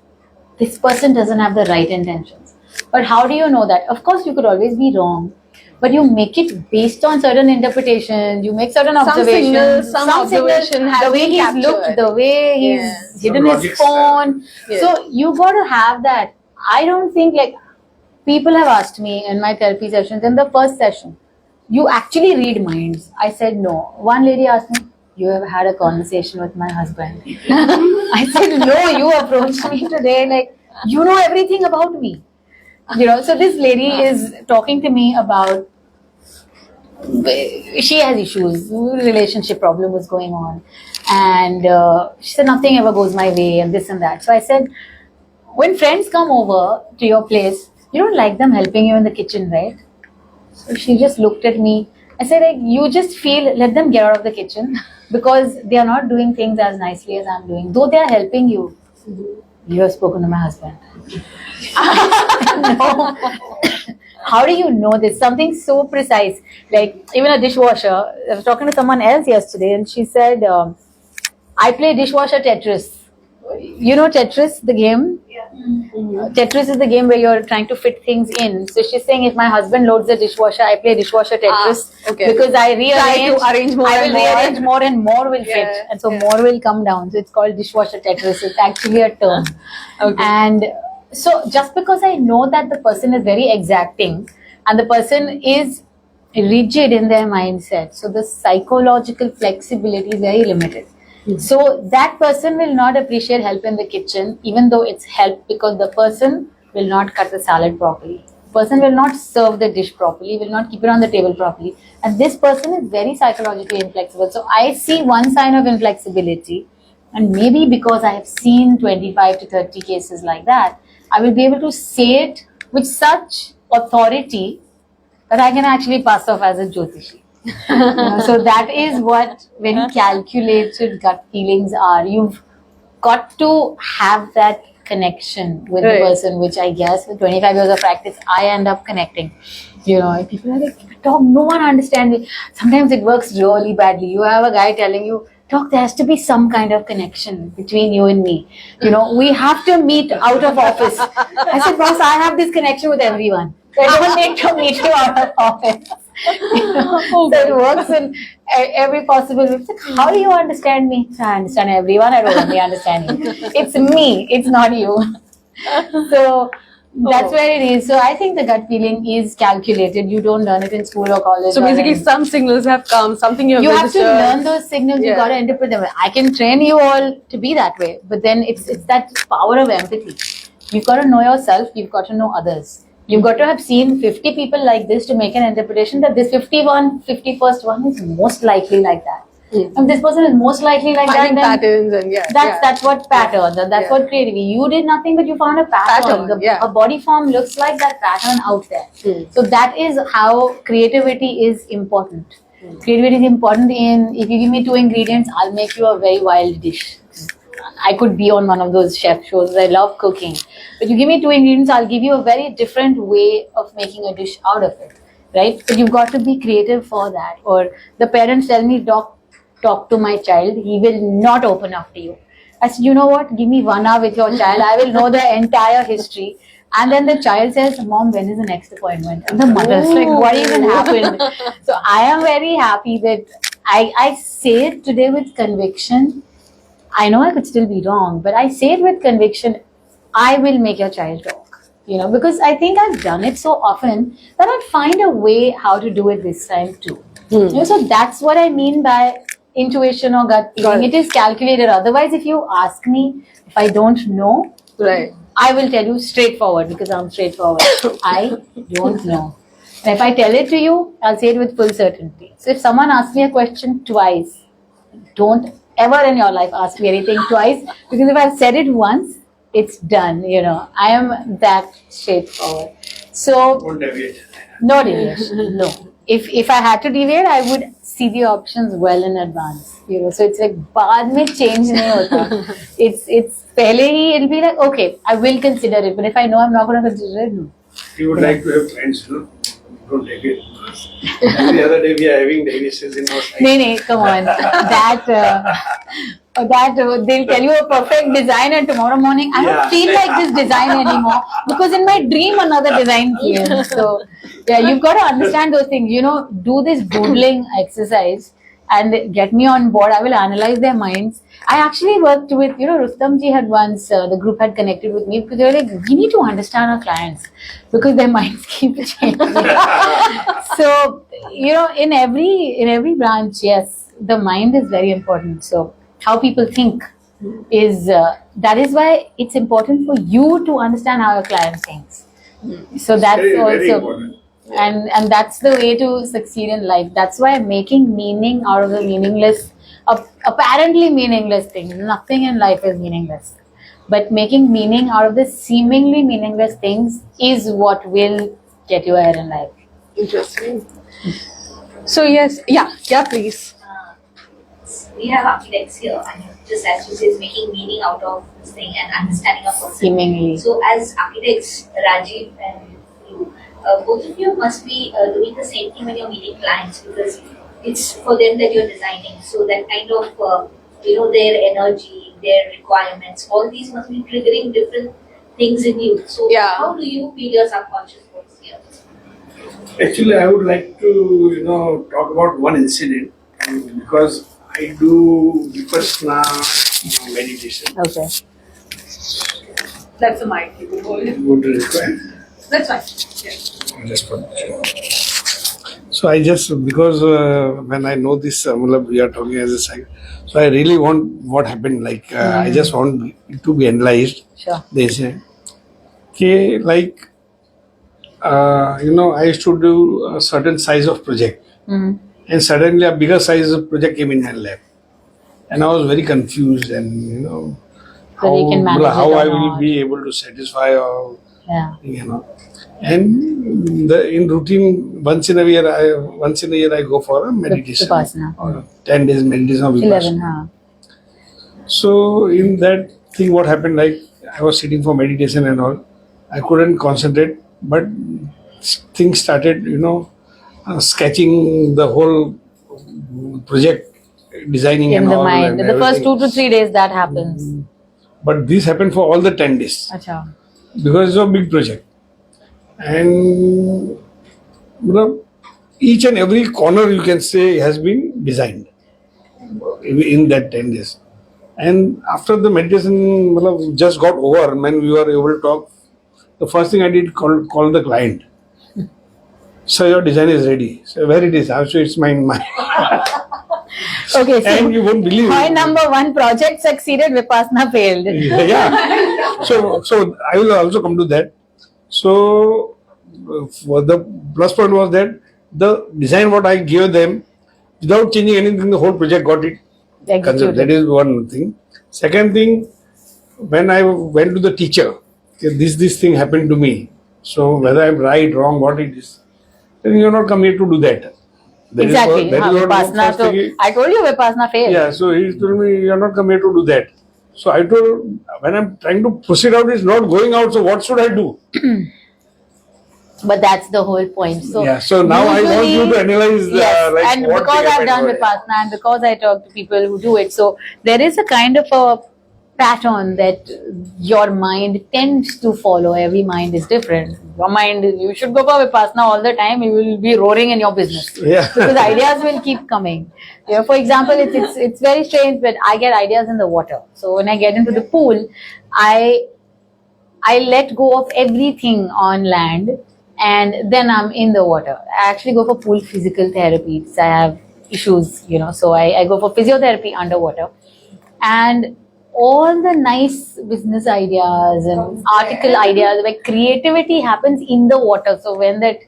person doesn't have the right intentions. But how do you know that? Of course, you could always be wrong. But you make it based on certain interpretations, you make certain observations. Some observation has the way been he's captured. looked, the way he's hidden Some his logic phone. Yeah. So you got to have that. I don't think people have asked me in my therapy sessions, in the first session, you actually read minds. I said no. One lady asked me, you have had a conversation with my husband. I said no, you approached me today, you know everything about me. So this lady is talking to me about, she has issues, relationship problem was going on, and she said nothing ever goes my way and this and that. So I said, when friends come over to your place, you don't like them helping you in the kitchen, right? So she just looked at me. I said, you just feel, let them get out of the kitchen because they are not doing things as nicely as I'm doing. Though they are helping you. You have spoken to my husband. No. How do you know this? Something so precise. Like even a dishwasher. I was talking to someone else yesterday and she said, I play dishwasher Tetris. You know Tetris, the game? Tetris is the game where you're trying to fit things in. So she's saying, if my husband loads the dishwasher, I play dishwasher Tetris because I rearrange, rearrange more and more will fit, and so more will come down. So it's called dishwasher Tetris. It's actually a term. And so just because I know that the person is very exacting and the person is rigid in their mindset, so the psychological flexibility is very limited. So that person will not appreciate help in the kitchen, even though it's help, because the person will not cut the salad properly. Person will not serve the dish properly, will not keep it on the table properly. And this person is very psychologically inflexible. So I see one sign of inflexibility, and maybe because I have seen 25 to 30 cases like that, I will be able to say it with such authority that I can actually pass off as a Jyotishi. So that is what very calculated gut feelings are. You've got to have that connection with the person, which I guess with 25 years of practice, I end up connecting. People are like, Doc, no one understands it. Sometimes it works really badly. You have a guy telling you, Doc, there has to be some kind of connection between you and me. We have to meet out of office. I said, boss, I have this connection with everyone. So I don't need to meet you out of office. So it works in every possible way. It's like, how do you understand me? I understand everyone. I don't only understand you. It's me. It's not you. So that's where it is. So I think the gut feeling is calculated. You don't learn it in school or college. So basically, some signals have come, something you have to learn those signals. You got to interpret them. I can train you all to be that way, but then it's that power of empathy. You've got to know yourself. You've got to know others. You've got to have seen 50 people like this to make an interpretation that this 51st one is most likely like that. And this person is most likely like Finding that. patterns and That's what patterns, and that's what creativity. You did nothing, but you found a pattern. A body form looks like that pattern out there. So that is how creativity is important. Creativity is important if you give me 2 ingredients, I'll make you a very wild dish. I could be on one of those chef shows. I love cooking. But you give me 2 ingredients, I'll give you a very different way of making a dish out of it. Right? But you've got to be creative for that. Or the parents tell me, talk to my child, he will not open up to you. I said, you know what, give me 1 hour with your child, I will know the entire history. And then the child says, Mom, when is the next appointment? And the mother's like, what even happened? So I am very happy that I say it today with conviction. I know I could still be wrong, but I say it with conviction, I will make your child talk. Because I think I've done it so often that I'd find a way how to do it this time too. So that's what I mean by intuition or gut feeling. It is calculated. Otherwise, if you ask me, if I don't know, I will tell you straightforward because I'm straightforward. I don't know. And if I tell it to you, I'll say it with full certainty. So if someone asks me a question twice, don't ever in your life ask me anything twice, because if I've said it once, it's done. I am that straightforward. So Don't deviate. no deviation. No. If I had to deviate, I would see the options well in advance. So it's like बाद में change नहीं होता. It's पहले ही it'll be like, okay, I will consider it, but if I know I'm not going to consider it, no. You would like to have clients, don't deviate. Every other day we are having deviations in our site. No, come on. They'll tell you a perfect design and tomorrow morning I don't feel like this design anymore because in my dream another design came. So you've got to understand those things. Do this doodling exercise and get me on board. I will analyze their minds. I actually worked with, Rustam ji had once, the group had connected with me because they were like, we need to understand our clients because their minds keep changing. So, in every branch, yes, the mind is very important. So, how people think is, that is why it's important for you to understand how your client thinks. So that's very, also, very important. And that's the way to succeed in life. That's why making meaning out of the meaningless, apparently meaningless things. Nothing in life is meaningless. But making meaning out of the seemingly meaningless things is what will get you ahead in life. Interesting. So yes, please. We have architects here, and just as you say, making meaning out of this thing and understanding a person. Seemingly. So, as architects, Rajiv and you, both of you must be doing the same thing when you're meeting clients because it's for them that you're designing. So that kind of, their energy, their requirements, all these must be triggering different things in you. So, how do you feel your subconscious works here? Actually, I would like to, talk about one incident because I do vipassana meditation. Okay. That's a mic you can hold. Would require. That's fine. I'll just put it. So I because when I know this, we are talking as a psych, so I really want what happened. I just want it to be analyzed. Sure. They say, okay, I used to do a certain size of project, and suddenly a bigger size of project came in my lap, and I was very confused, and how I will be able to satisfy or and in routine once in a year I go for a meditation. Vipassana. 10 days meditation of Vipassana. 11, So in that thing what happened, I was sitting for meditation and all, I couldn't concentrate, but things started sketching the whole project, designing in and the all mind. and The first everything. 2 to 3 days that happens. But this happened for all the 10 days Acha. because it's a big project. And each and every corner you can say has been designed in that 10 days. And after the meditation just got over, when we were able to talk, the first thing I did call the client. So your design is ready. So where it is? So it's mine. Okay, so And you won't believe point number 1, project succeeded, Vipassana failed. Yeah. So I will also come to that. So the plus point was that the design what I gave them, without changing anything, the whole project got it concept. That is one thing. Second thing, when I went to the teacher, okay, this thing happened to me. So whether I'm right, wrong, what it is, then you're not come here to do that. That Exactly. Is what, that is what Vipassana. first So thing. I told you Vipassana failed. Yeah, so he told me you're not come here to do that. So I told, when I'm trying to proceed out, it's not going out. So what should I do? But that's the whole point. So Yeah. So now I want you to analyze yes, like and what because thing I've done happened, Vipassana and because I talk to people who do it, so there is a kind of a pattern that your mind tends to follow. Every mind is different. Your mind, you should go for Vipassana all the time. You will be roaring in your business. Yeah. Because ideas will keep coming. You know, for example, it's very strange, but I get ideas in the water. So when I get into the pool, I let go of everything on land and then I'm in the water. I actually go for pool physical therapy. I have issues, you know, so I go for physiotherapy underwater. And all the nice business ideas and article ideas, where creativity happens in the water. So when that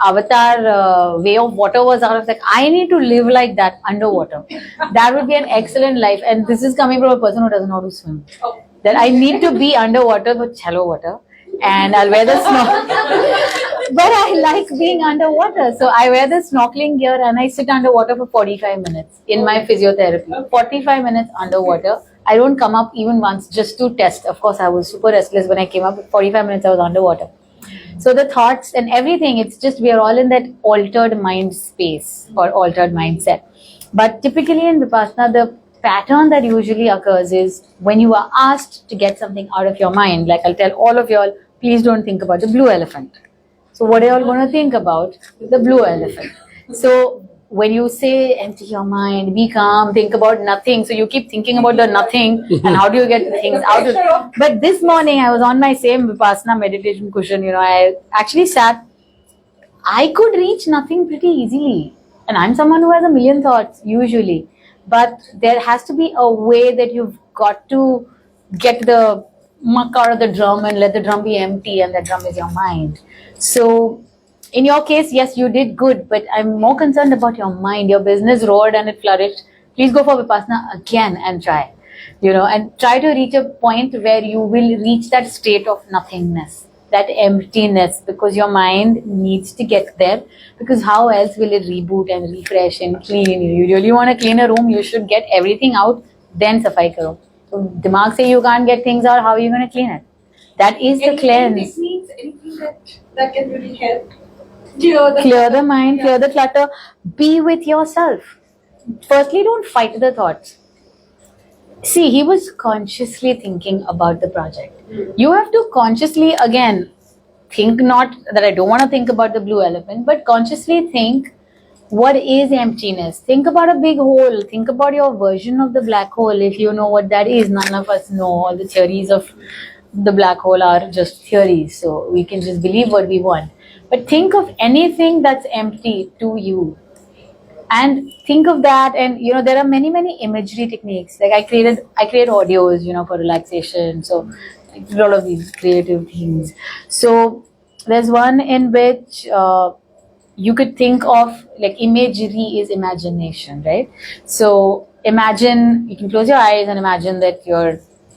avatar way of water was out, I was like, I need to live like that underwater. That would be an excellent life. And this is coming from a person who doesn't know how to swim. That I need to be underwater with shallow water and I'll wear the snorkel. But I like being underwater. So I wear the snorkeling gear and I sit underwater for 45 minutes in my physiotherapy. 45 minutes underwater. I don't come up even once just to test. Of course, I was super restless when I came up. 45 minutes I was underwater. So the thoughts and everything, it's just we are all in that altered mind space or altered mindset. But typically in Vipassana, the pattern that usually occurs is when you are asked to get something out of your mind, like I'll tell all of y'all, please don't think about the blue elephant. So what are y'all going to think about? The blue elephant. So when you say empty your mind, be calm, think about nothing. So you keep thinking about the nothing and how do you get things out of it. But this morning I was on my same Vipassana meditation cushion, you know, I actually sat, I could reach nothing pretty easily. And I'm someone who has a million thoughts usually. But there has to be a way that you've got to get the muck out of the drum and let the drum be empty and the drum is your mind. So in your case, yes, you did good, but I'm more concerned about your mind. Your business roared and it flourished. Please go for Vipassana again and try, you know, and try to reach a point where you will reach that state of nothingness, that emptiness, because your mind needs to get there, because how else will it reboot and refresh and clean? You really want to clean a room, you should get everything out, then safai karo. So dimag say you can't get things out, how are you going to clean it? That is the cleanse. Techniques, anything that can really help Clear the mind, clear the clutter, be with yourself. Firstly, don't fight the thoughts. See, he was consciously thinking about the project. You have to consciously, again, think not that I don't want to think about the blue elephant, but consciously think what is emptiness. Think about a big hole. Think about your version of the black hole. If you know what that is, none of us know. All the theories of the black hole are just theories. So we can just believe what we want. But think of anything that's empty to you. And think of that, and you know there are many imagery techniques. Like I create audios, you know, for relaxation. So I did all of these creative things. So there's one in which you could think of, like, imagery is imagination, right? So imagine, you can close your eyes and imagine that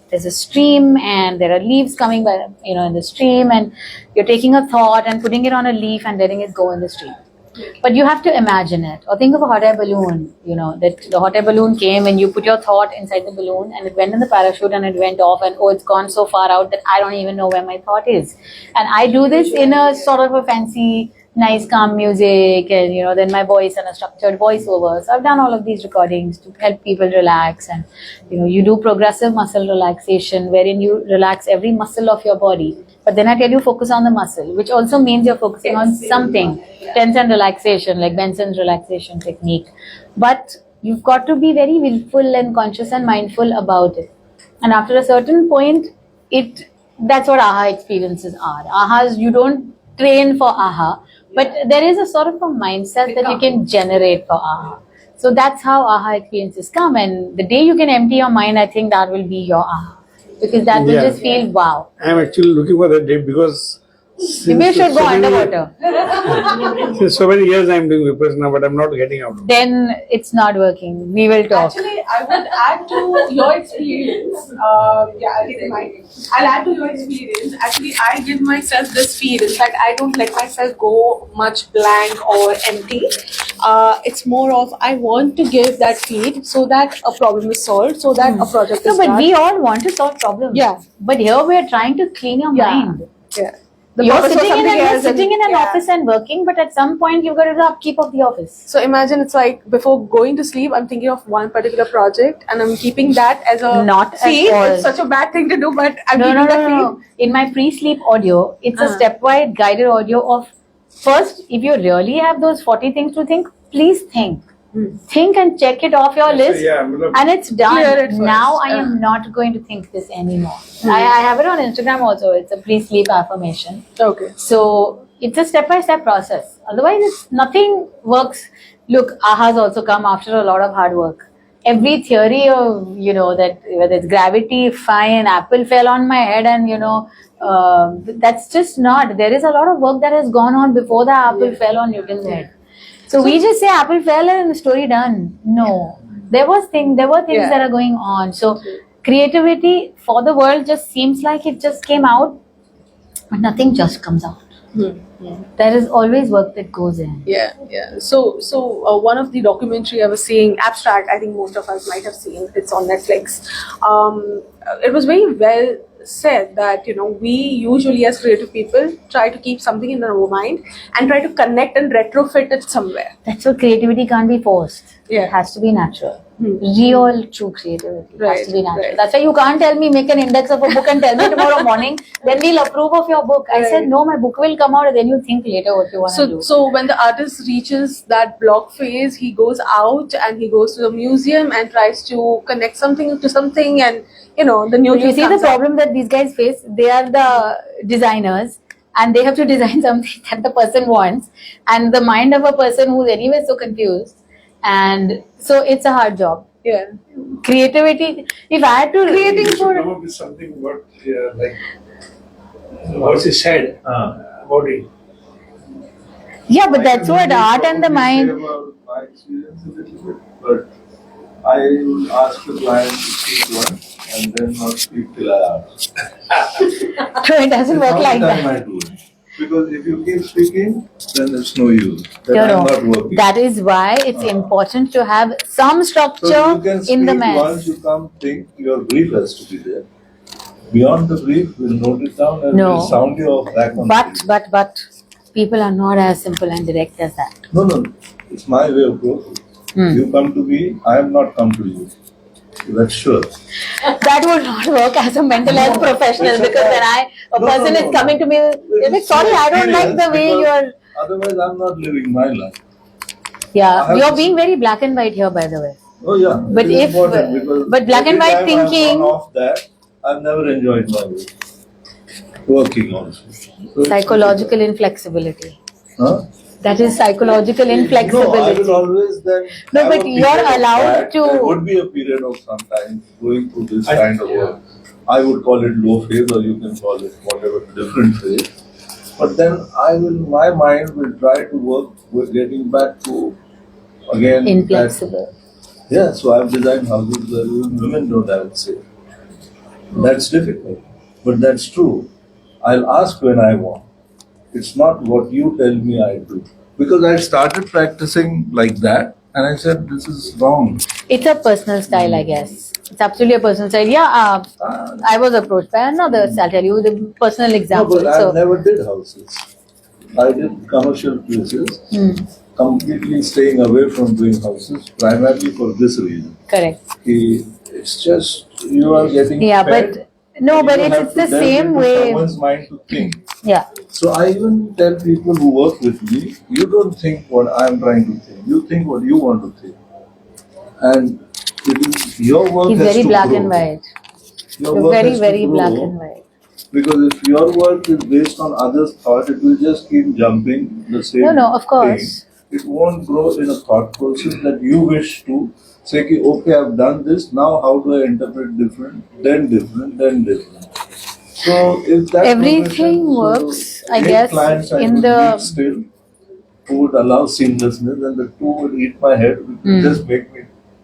there's a stream and there are leaves coming by, you know, in the stream, and you're taking a thought and putting it on a leaf and letting it go in the stream. But you have to imagine it. Or think of a hot air balloon, you know, that the hot air balloon came and you put your thought inside the balloon and it went in the parachute and it went off, and oh, it's gone so far out that I don't even know where my thought is. And I do this in a sort of a fancy, nice, calm music, and you know, then my voice and a structured voiceover. So I've done all of these recordings to help people relax. And you know, you do progressive muscle relaxation wherein you relax every muscle of your body. But then I tell you, focus on the muscle, which also means you're focusing on something. Tense and relaxation, like Benson's relaxation technique. But you've got to be very willful and conscious and mindful about it. And after a certain point, that's what aha experiences are. Ahas, you don't train for aha, but there is a sort of a mindset that you can generate for aha. So that's how aha experiences come. And the day you can empty your mind, I think that will be your aha. Because that will just feel wow. I'm actually looking for that day because Maybe you should go so many- underwater. Since so many years I'm doing Vipassana, but I'm not getting out. Then it's not working. We will talk. Actually, I would add to your experience. I'll add to your experience. Actually, I give myself this feed. In fact, I don't let myself go much blank or empty. It's more of I want to give that feed so that a problem is solved, so that a project No, is but done. we all want to solve problems. Yeah. But here we are trying to clean your Yeah. mind. Yeah. You're purpose was sitting in something you're else and- sitting in an yeah. office and working, but at some point you've got to do the upkeep of the office. So imagine it's like before going to sleep, I'm thinking of one particular project and I'm keeping that as a Not at feed. all. It's such a bad thing to do, but I'm No, keeping no, no, that feed. no. In my pre-sleep audio, it's a Uh-huh. stepwise guided audio of first, if you really have those 40 things to think, please think. Think and check it off your list, and it's done. Clear it first. Now I am not going to think this anymore. I have it on Instagram also. It's a pre-sleep affirmation. Okay. So it's a step-by-step process. Otherwise, nothing works. Look, AHA's also come after a lot of hard work. Every theory of, that whether it's gravity, fine, apple fell on my head and, that's just not. There is a lot of work that has gone on before the apple fell on Newton's head. So we just say apple fell and the story done. No. There were things Yeah. that are going on. So creativity for the world just seems like it just came out, but nothing just comes out. There is always work that goes in. Yeah, yeah. So one of the documentary I was seeing, Abstract, I think most of us might have seen. It's on Netflix. It was very well said that we usually as creative people try to keep something in our mind and try to connect and retrofit it somewhere. That's why creativity can't be forced. Yeah. It has to be natural. Real, true creativity has to be natural. Right. That's why you can't tell me make an index of a book and tell me tomorrow morning, then we'll approve of your book. I said, Right. no, my book will come out and then you think later what you want to do. So when the artist reaches that block phase, he goes out and he goes to the museum and tries to connect something to something, and the new You thing see the comes out. problem that these guys face? They are the designers and they have to design something that the person wants, and the mind of a person who's anyway so confused, and so it's a hard job. Yeah. Creativity, if I had to Creating for Come up with something what what she said about it. yeah, but that's what art and the mind. About my experience a little bit, but I will ask the client to speak once and then not speak till I ask. So it doesn't work like Sometime that. I do it. Because if you keep speaking, then it's no use. Then No, I'm no. not working. That is why it's important to have some So you structure can speak in the once mess. you come think your brief has to be there. Beyond the brief, we'll note it down and No. we'll sound you off back on the brief. But people are not as simple and direct as that. No. It's my way of working. You come to me, I am not come to you. That's sure. That would not work as a mental health professional, because when a person is coming to me, they're like, sorry, I don't like the way you're. Otherwise, I'm not living my life. Yeah, you're being very black and white here, by the way. Oh yeah. But it is if- important because but black and every white time thinking- I've gone off that, I've never enjoyed my work. Working also. So it's Psychological inflexibility. difficult. Huh? That is psychological No, I inflexibility. will always then. No, have but a you're period of allowed that. to- There would be a period of some time going through this kind of work. I would call it low phase, or you can call it whatever different phase. But then my mind will try to work with getting back to again. that- Inflexible. Yeah, so I've designed houses where even women don't have it safe. That's difficult, but that's true. I'll ask when I want. It's not what you tell me I do. Because I started practicing like that and I said, this is wrong. It's a personal style, I guess. It's absolutely a personal style. Yeah, I was approached by another, I'll tell you the personal No, example. but I So, never did houses. I did commercial places, completely staying away from doing houses, primarily for this reason. correct. It's just, you are getting Yeah, fed, but no, and but you it's have to the delve same into way. someone's mind to think. Yeah. So I even tell people who work with me, you don't think what I'm trying to think. You think what you want to think. And it is your work He's has very to black grow. and white. Your You're work very, has to very black grow, and white. because if your work is based on others' thought, it will just keep jumping the same No, of course. thing. It won't grow in a thought process that you wish to say, okay, I've done this, now how do I interpret different, then different, then different. So if that Everything progression- works I 8 guess, clients I in would the meet still who would allow seamlessness, and the 2 would eat my head, which would just make me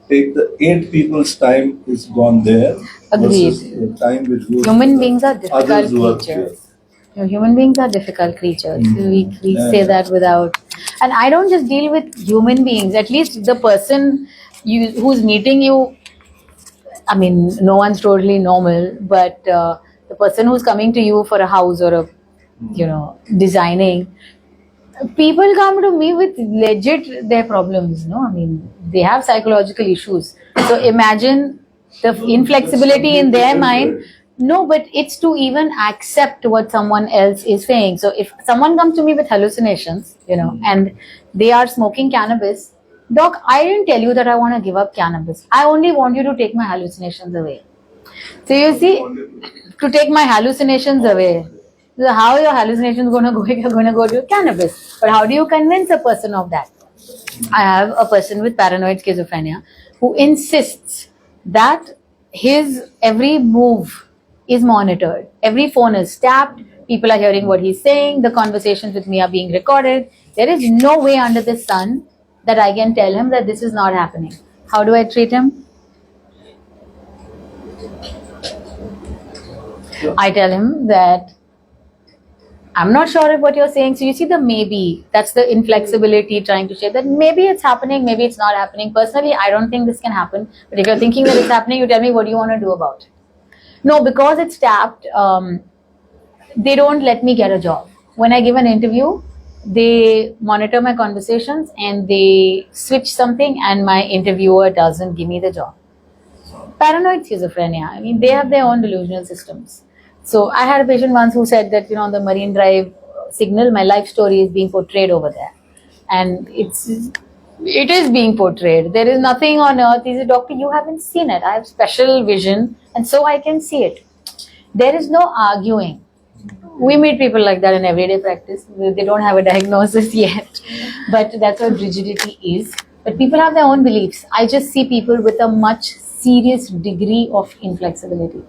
take the 8 people's time is gone there versus the time which goes Human to the beings are difficult others who are creatures. here. You know, human beings are difficult creatures. We Yeah. say that without, and I don't just deal with human beings. At least the person who's meeting you, I mean, no one's totally normal, but the person who's coming to you for a house or a, designing, people come to me with legit their problems. No, I mean, they have psychological issues. So imagine the inflexibility in their mind. No, but it's to even accept what someone else is saying. So if someone comes to me with hallucinations, and they are smoking cannabis, doc, I didn't tell you that I want to give up cannabis. I only want you to take my hallucinations away. So you see, to take my hallucinations away. So how your hallucinations going to go to cannabis? But how do you convince a person of that? I have a person with paranoid schizophrenia who insists that his every move is monitored. Every phone is tapped. People are hearing what he's saying. The conversations with me are being recorded. There is no way under the sun that I can tell him that this is not happening. How do I treat him? I tell him that I'm not sure of what you're saying. So you see the maybe, that's the inflexibility trying to say that maybe it's happening, maybe it's not happening. Personally, I don't think this can happen. But if you're thinking that it's happening, you tell me what do you want to do about it. No, because it's tapped, they don't let me get a job. When I give an interview, they monitor my conversations and they switch something and my interviewer doesn't give me the job. Paranoid schizophrenia, I mean, they have their own delusional systems. So I had a patient once who said that, on the Marine Drive signal, my life story is being portrayed over there. And it is being portrayed. There is nothing on earth. He said, doctor, you haven't seen it. I have special vision and so I can see it. There is no arguing. We meet people like that in everyday practice. They don't have a diagnosis yet. But that's what rigidity is. But people have their own beliefs. I just see people with a much serious degree of inflexibility.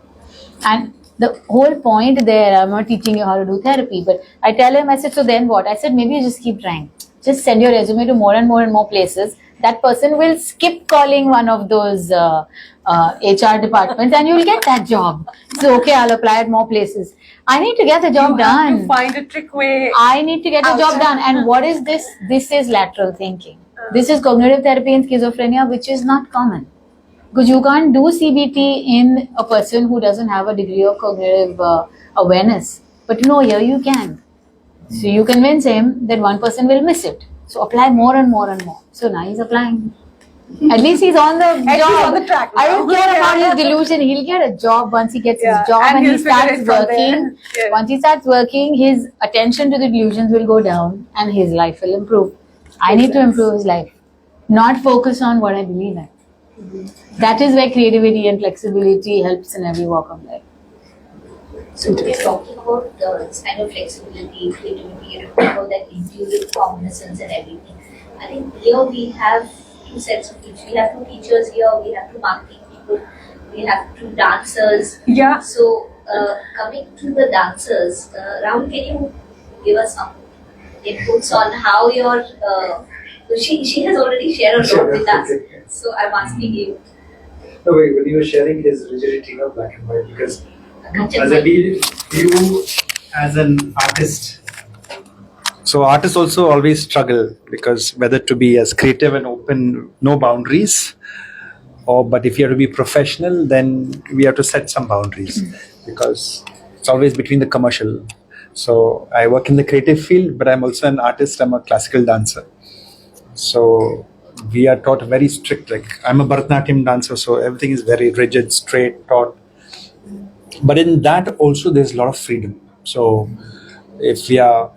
And the whole point there, I'm not teaching you how to do therapy, but I tell him, I said, so then what? I said, maybe you just keep trying. Just send your resume to more and more and more places. That person will skip calling one of those HR departments and you'll get that job. So, okay, I'll apply at more places. I need to get the job done. You have to find a trick way. I need to get the job done. And what is this? This is lateral thinking. This is cognitive therapy in schizophrenia, which is not common. Because you can't do CBT in a person who doesn't have a degree of cognitive awareness. But no, here you can. So you convince him that one person will miss it. So apply more and more and more. So now he's applying. At least he's on the job. On the track I don't care about his delusion. He'll get a job once he gets his job and he starts working. Yeah. Once he starts working, his attention to the delusions will go down and his life will improve. I need to improve his life. Not focus on what I believe in. That is where creativity and flexibility helps in every walk of life. So we're talking about this kind of flexibility, creativity, you're talking about that intuitive cognizance and everything. I think here we have two sets of teachers. We have two teachers here, we have two marketing people, we have two dancers. Yeah. So coming to the dancers, Rahul, can you give us some inputs on how your she has already shared a lot with us. So I'm asking you. No, wait, when you were sharing his rigidity of black and white, because as a you as an artist, so artists also always struggle because whether to be as creative and open, no boundaries, but if you have to be professional, then we have to set some boundaries because it's always between the commercial. So I work in the creative field, but I'm also an artist. I'm a classical dancer. So we are taught very strict, like I'm a Bharatanatyam dancer, so everything is very rigid, straight, taught. But in that also there's a lot of freedom. So if we are,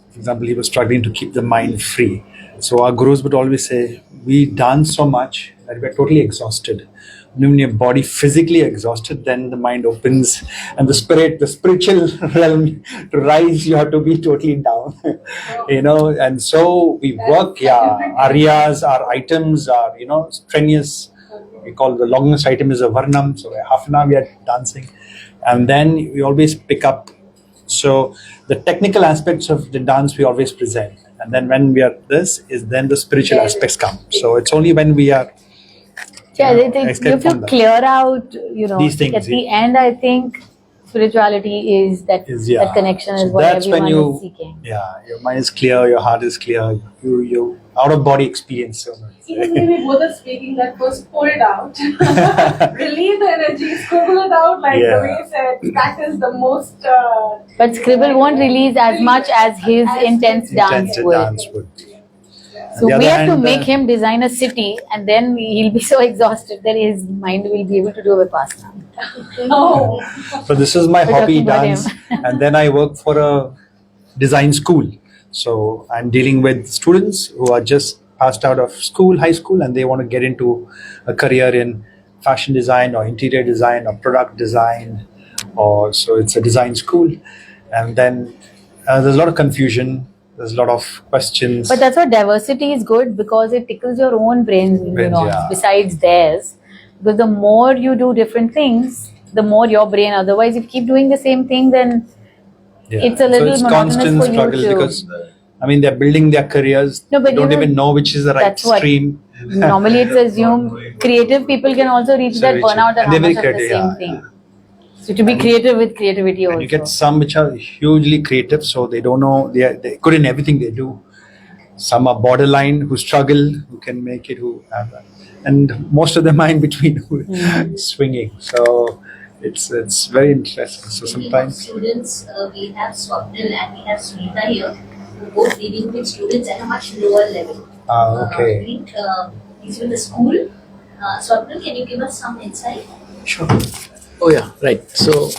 for example, he was struggling to keep the mind free. So our gurus would always say, we dance so much that we're totally exhausted. When your body physically exhausted, then the mind opens and the spiritual realm to rise, you have to be totally down, and so we work, arias, our items are, strenuous. We call the longest item is a varnam, so half an hour we are dancing. And then we always pick up So the technical aspects of the dance we always present, and then when we are then the spiritual aspects come. So it's only when we are Yeah, you know, you escape have to from that. clear out, These things, at the end, I think spirituality is that connection is So what that's when everyone is seeking. your mind is clear, your heart is clear, you out of body experience. So Even when we both are speaking, that first pour it out. Release the energy, scribble it out like the way you said. That is the most. But scribble won't release as much as his intense dance intense will. dance would. So On the we other have to hand, make him design a city, and then he'll be so exhausted that his mind will be able to do Vipassana. Oh. So this is my We're hobby, talking about dance, him. and then I work for a design school. So I'm dealing with students who are just passed out of school, high school, and they want to get into a career in fashion design or interior design or product design, or so it's a design school. And then there's a lot of confusion. There's a lot of questions. But that's what diversity is good, because it tickles your own brains, Yeah. besides theirs. Because the more you do different things, the more your brain. Otherwise, if you keep doing the same thing, then it's a little it's monotonous constant for you struggle too. because they're building their careers. No, but They don't even know which is the right that's what- stream. Normally, it's assumed creative people can also reach that burnout and And how they're very much of the creative, same yeah, thing. So to be creative with creativity also. And you get some which are hugely creative, so they don't know they're good in everything they do. Some are borderline who struggle, who can make it, who have that. And most of them are in between swinging. So it's very interesting. So sometimes Students, we have Swapnil and we have Sunita here, who both dealing with students at a much lower level. okay. I think he's with the school. Swapnil, can you give us some insight? Sure. Oh yeah, right. So,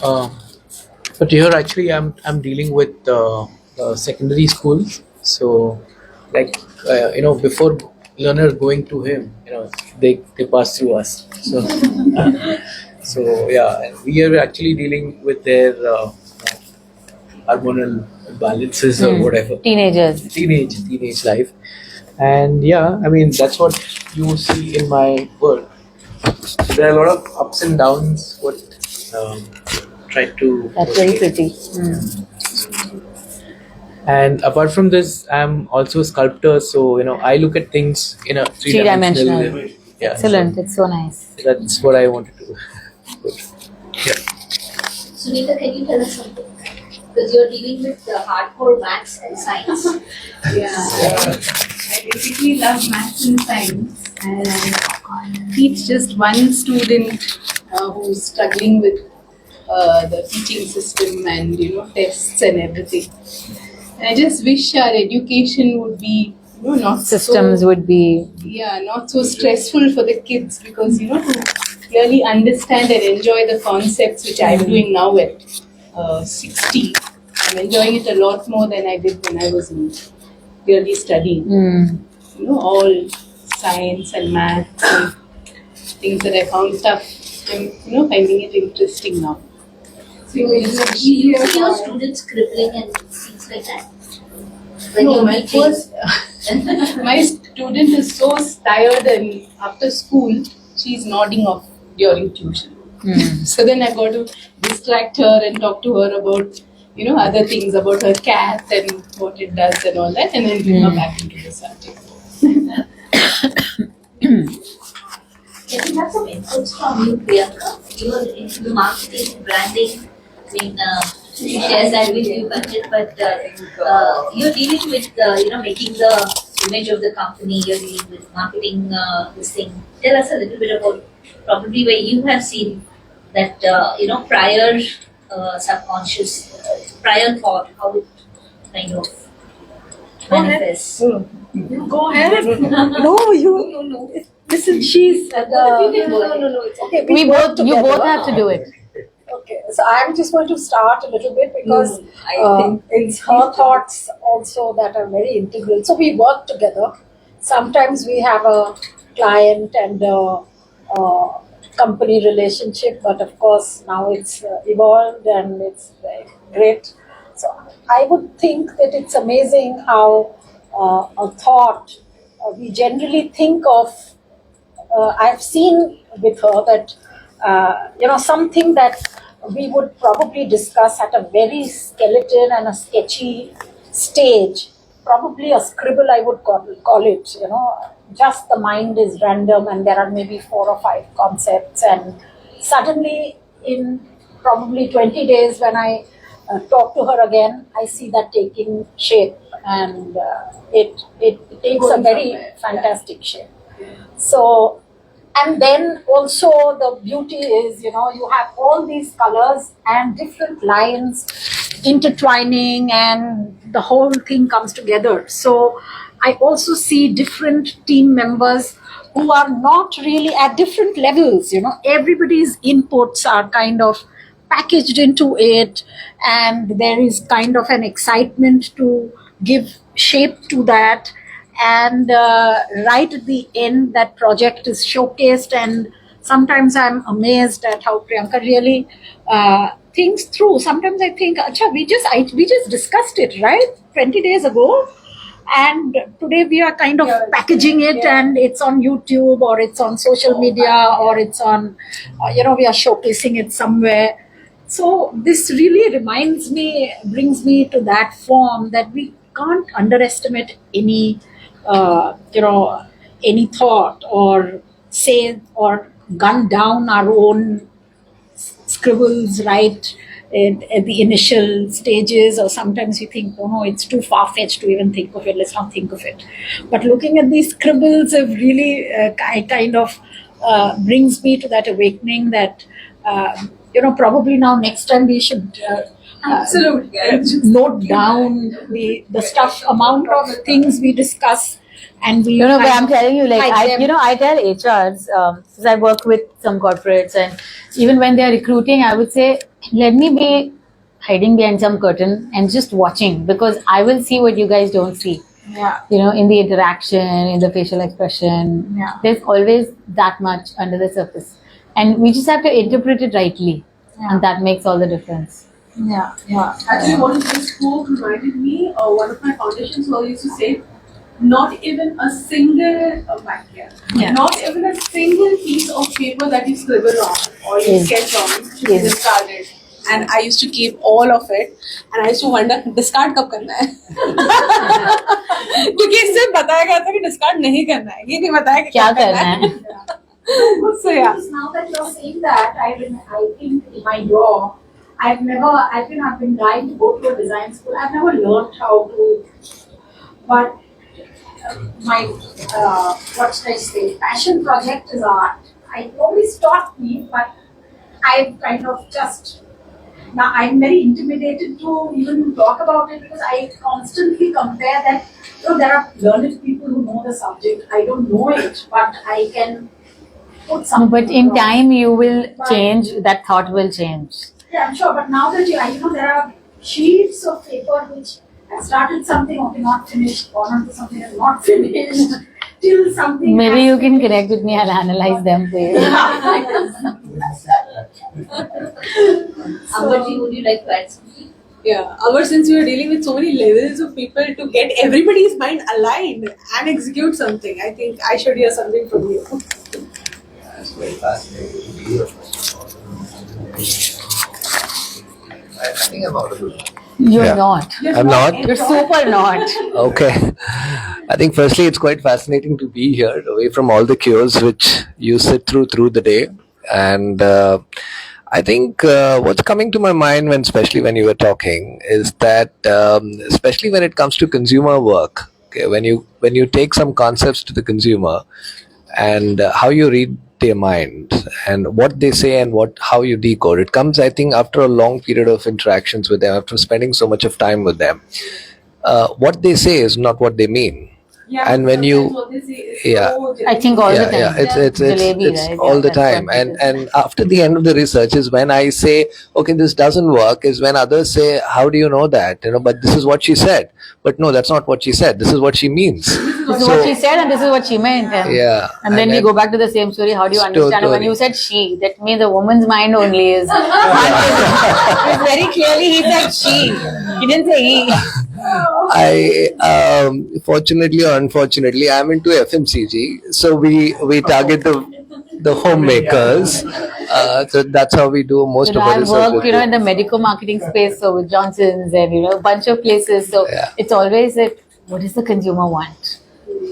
but here actually I'm dealing with secondary school. So, like before learners going to him, they pass through us. So, so yeah, and we are actually dealing with their hormonal balances or whatever. Teenage life, and yeah, I mean that's what you see in my work. There are a lot of ups and downs. What try to. That's very pretty. And apart from this, I'm also a sculptor, so I look at things in a three-dimensional. Yeah, Excellent. It's so nice. so that's what I wanted to. Yeah. Sunita, can you tell us something? Because you're dealing with hardcore maths and science. Yeah, I basically love maths and science, and I teach just one student who's struggling with the teaching system and tests and everything. And I just wish our education would be not Systems so, would be. not so stressful for the kids, because to clearly understand and enjoy the concepts which I'm doing now at 60. I'm enjoying it a lot more than I did when I was really studying. All science and maths and things that I found stuff. I'm finding it interesting now. So Do you see your students scribbling and things like that? When No, you're my teaching? first, my student is so tired, and after school she's nodding off during tuition. So then I got to distract her and talk to her about other things, about her cat and what it does and all that, and then bring her back into the subject. Can we have some inputs from you, Priyanka? You are into marketing, branding. I mean, she shares that with you, but you're dealing with making the image of the company. You're dealing with marketing this thing. Tell us a little bit about probably where you have seen that prior subconscious, prior thought, how it kind of manifests. Go ahead. No. Listen, she's at the. No. It's okay. You both have to do it. Okay, so I'm just going to start a little bit because it's her thoughts also that are very integral. So we work together. Sometimes we have a client and a company relationship, but of course now it's evolved and it's great. So I would think that it's amazing how a thought we generally think of. I've seen with her that something that we would probably discuss at a very skeleton and a sketchy stage, probably a scribble I would call it, just the mind is random and there are maybe 4 or 5 concepts, and suddenly in probably 20 days when I talk to her again, I see that taking shape, and it takes a very fantastic shape. So, and then also the beauty is, you have all these colors and different lines intertwining and the whole thing comes together. So I also see different team members who are not really at different levels, everybody's inputs are kind of packaged into it, and there is kind of an excitement to give shape to that. And right at the end, that project is showcased, and sometimes I'm amazed at how Priyanka really thinks through. Sometimes I think, Acha, we just discussed it, right? 20 days ago. And today we are kind of packaging it, and it's on YouTube or it's on social media or it's on, we are showcasing it somewhere. So this really brings me to that form that we can't underestimate any any thought or say or gun down our own scribbles right at the initial stages, or sometimes we think, oh no, it's too far-fetched to even think of it, let's not think of it. But looking at these scribbles have really kind of brings me to that awakening that probably now next time we should Absolutely. note down the stuff, amount of things we discuss, and we But kind I'm of telling you, like, hide them. I tell HRs, since I work with some corporates, and even when they're recruiting, I would say, let me be hiding behind some curtain and just watching, because I will see what you guys don't see. Yeah. In the interaction, in the facial expression, there's always that much under the surface. And we just have to interpret it rightly. And that makes all the difference. Yeah. Actually, one of this quote reminded me of one of my foundations who used to say, not even a single not even a single piece of paper that you scribble on or you sketch on should be discarded. And I used to keep all of it, and I used to wonder, discard कब करना है? क्योंकि इससे बताया गया था कि discard नहीं करना है, ये नहीं बताया कि क्या करना है? So yeah. Now that you're saying that, I think in my drawer, I've been trying to go to a design school. I've never learned how to, but my, what should I say, passion project is art. It always taught me, but I've kind of just, now I'm very intimidated to even talk about it, because I constantly compare that, there are learned people who know the subject. I don't know it, but I can put something. But in time, you will change, that thought will change. Yeah, I'm sure. But now that there are sheets of paper which have started something, okay, not finished, gone on to something and not finished, till something. Maybe you can connect with me, I'll analyze them for you. Amberji, would you like to add something? Yeah, Amber, since we are dealing with so many levels of people, to get everybody's mind aligned and execute something, I think I should hear something from you. That's very fascinating to hear. I think I'm audible. You're not. I'm not? You're super not. Okay. I think firstly it's quite fascinating to be here, away from all the cures which you sit through the day. And I think what's coming to my mind especially when you were talking, is that especially when it comes to consumer work, okay, when you take some concepts to the consumer and how you read their mind and what they say and how you decode it, comes, I think, after a long period of interactions with them, after spending so much of time with them. What they say is not what they mean. Yeah, And when you, what they say is yeah, so I think all the time. yeah, it's Jalebi, right? all Yeah, the that's time. what it And after the end of the research is when I say, okay, this doesn't work, is when others say, how do you know that? But this is what she said. But no, that's not what she said. This is what she means. This is what she said and this is what she meant. Yeah. And then we go back to the same story. How do you understand it? When Totally. you said she, that means the woman's mind only is. It's very clearly he said she. He didn't say he. Fortunately or unfortunately, I'm into FMCG, so we target the the homemakers. So that's how we do most of our I've research. worked, in the medical marketing space, so with Johnson's and a bunch of places. So Yeah. it's always that what does the consumer want,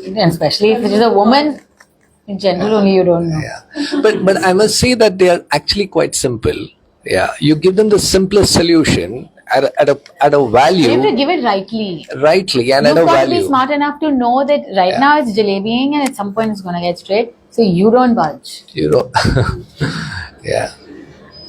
and especially if it is a woman. In general, only you don't know. Yeah. But I must say that they are actually quite simple. Yeah, you give them the simplest solution at a value. You have to give it rightly. Rightly and You've at a got to be value. smart enough to know that right now it's jalebiing and at some point it's going to get straight. So you don't budge. You know. Yeah.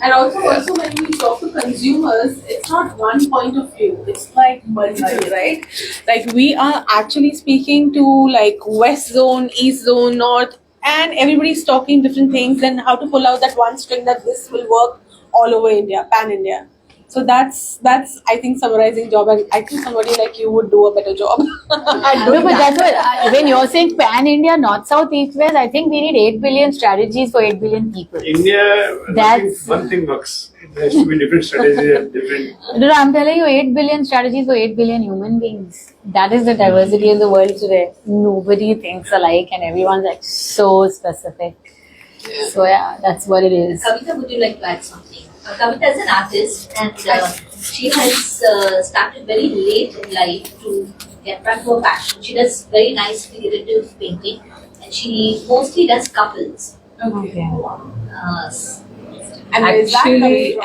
And also when we talk to consumers, it's not one point of view. It's like multiple, right? Like we are actually speaking to like West Zone, East Zone, North, and everybody's talking different things and how to pull out that one string that this will work all over India, pan India. So that's I think summarizing job, and I think somebody like you would do a better job. No, but that's what, when you're saying pan India, north, south, east, west, I think we need 8 billion strategies for 8 billion people. India, That's- one thing works. There has to be different strategies and different. No, I'm telling you, 8 billion strategies for 8 billion human beings. That is the diversity in the world today. Nobody thinks alike and everyone's like so specific. So yeah, that's what it is. Kavita, would you like to add something? Kavita is an artist and she has started very late in life to get back to her passion. She does very nice figurative painting and she mostly does couples. Okay. And actually,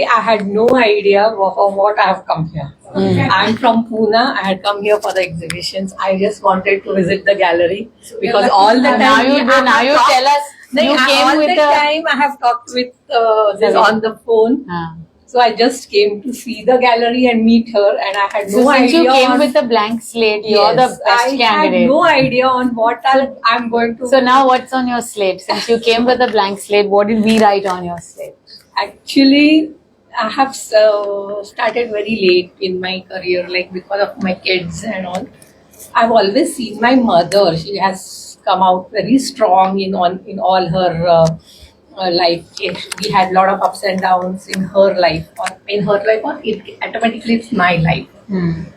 I had no idea for what I have come here. I'm from Pune. I had come here for the exhibitions. I just wanted to visit the gallery because all the time Now you tell us. You came all with the time I have talked with this on the phone. So I just came to see the gallery and meet her, and I had no So idea. since you came with a blank slate, you're the best I candidate. had no idea on what I'm going to. So now what's on your slate? Since you came with a blank slate, what did we write on your slate? Actually, I have started very late in my career, like because of my kids and all. I've always seen my mother. She has come out very strong in all her life. We had a lot of ups and downs in her life, or it automatically it's my life.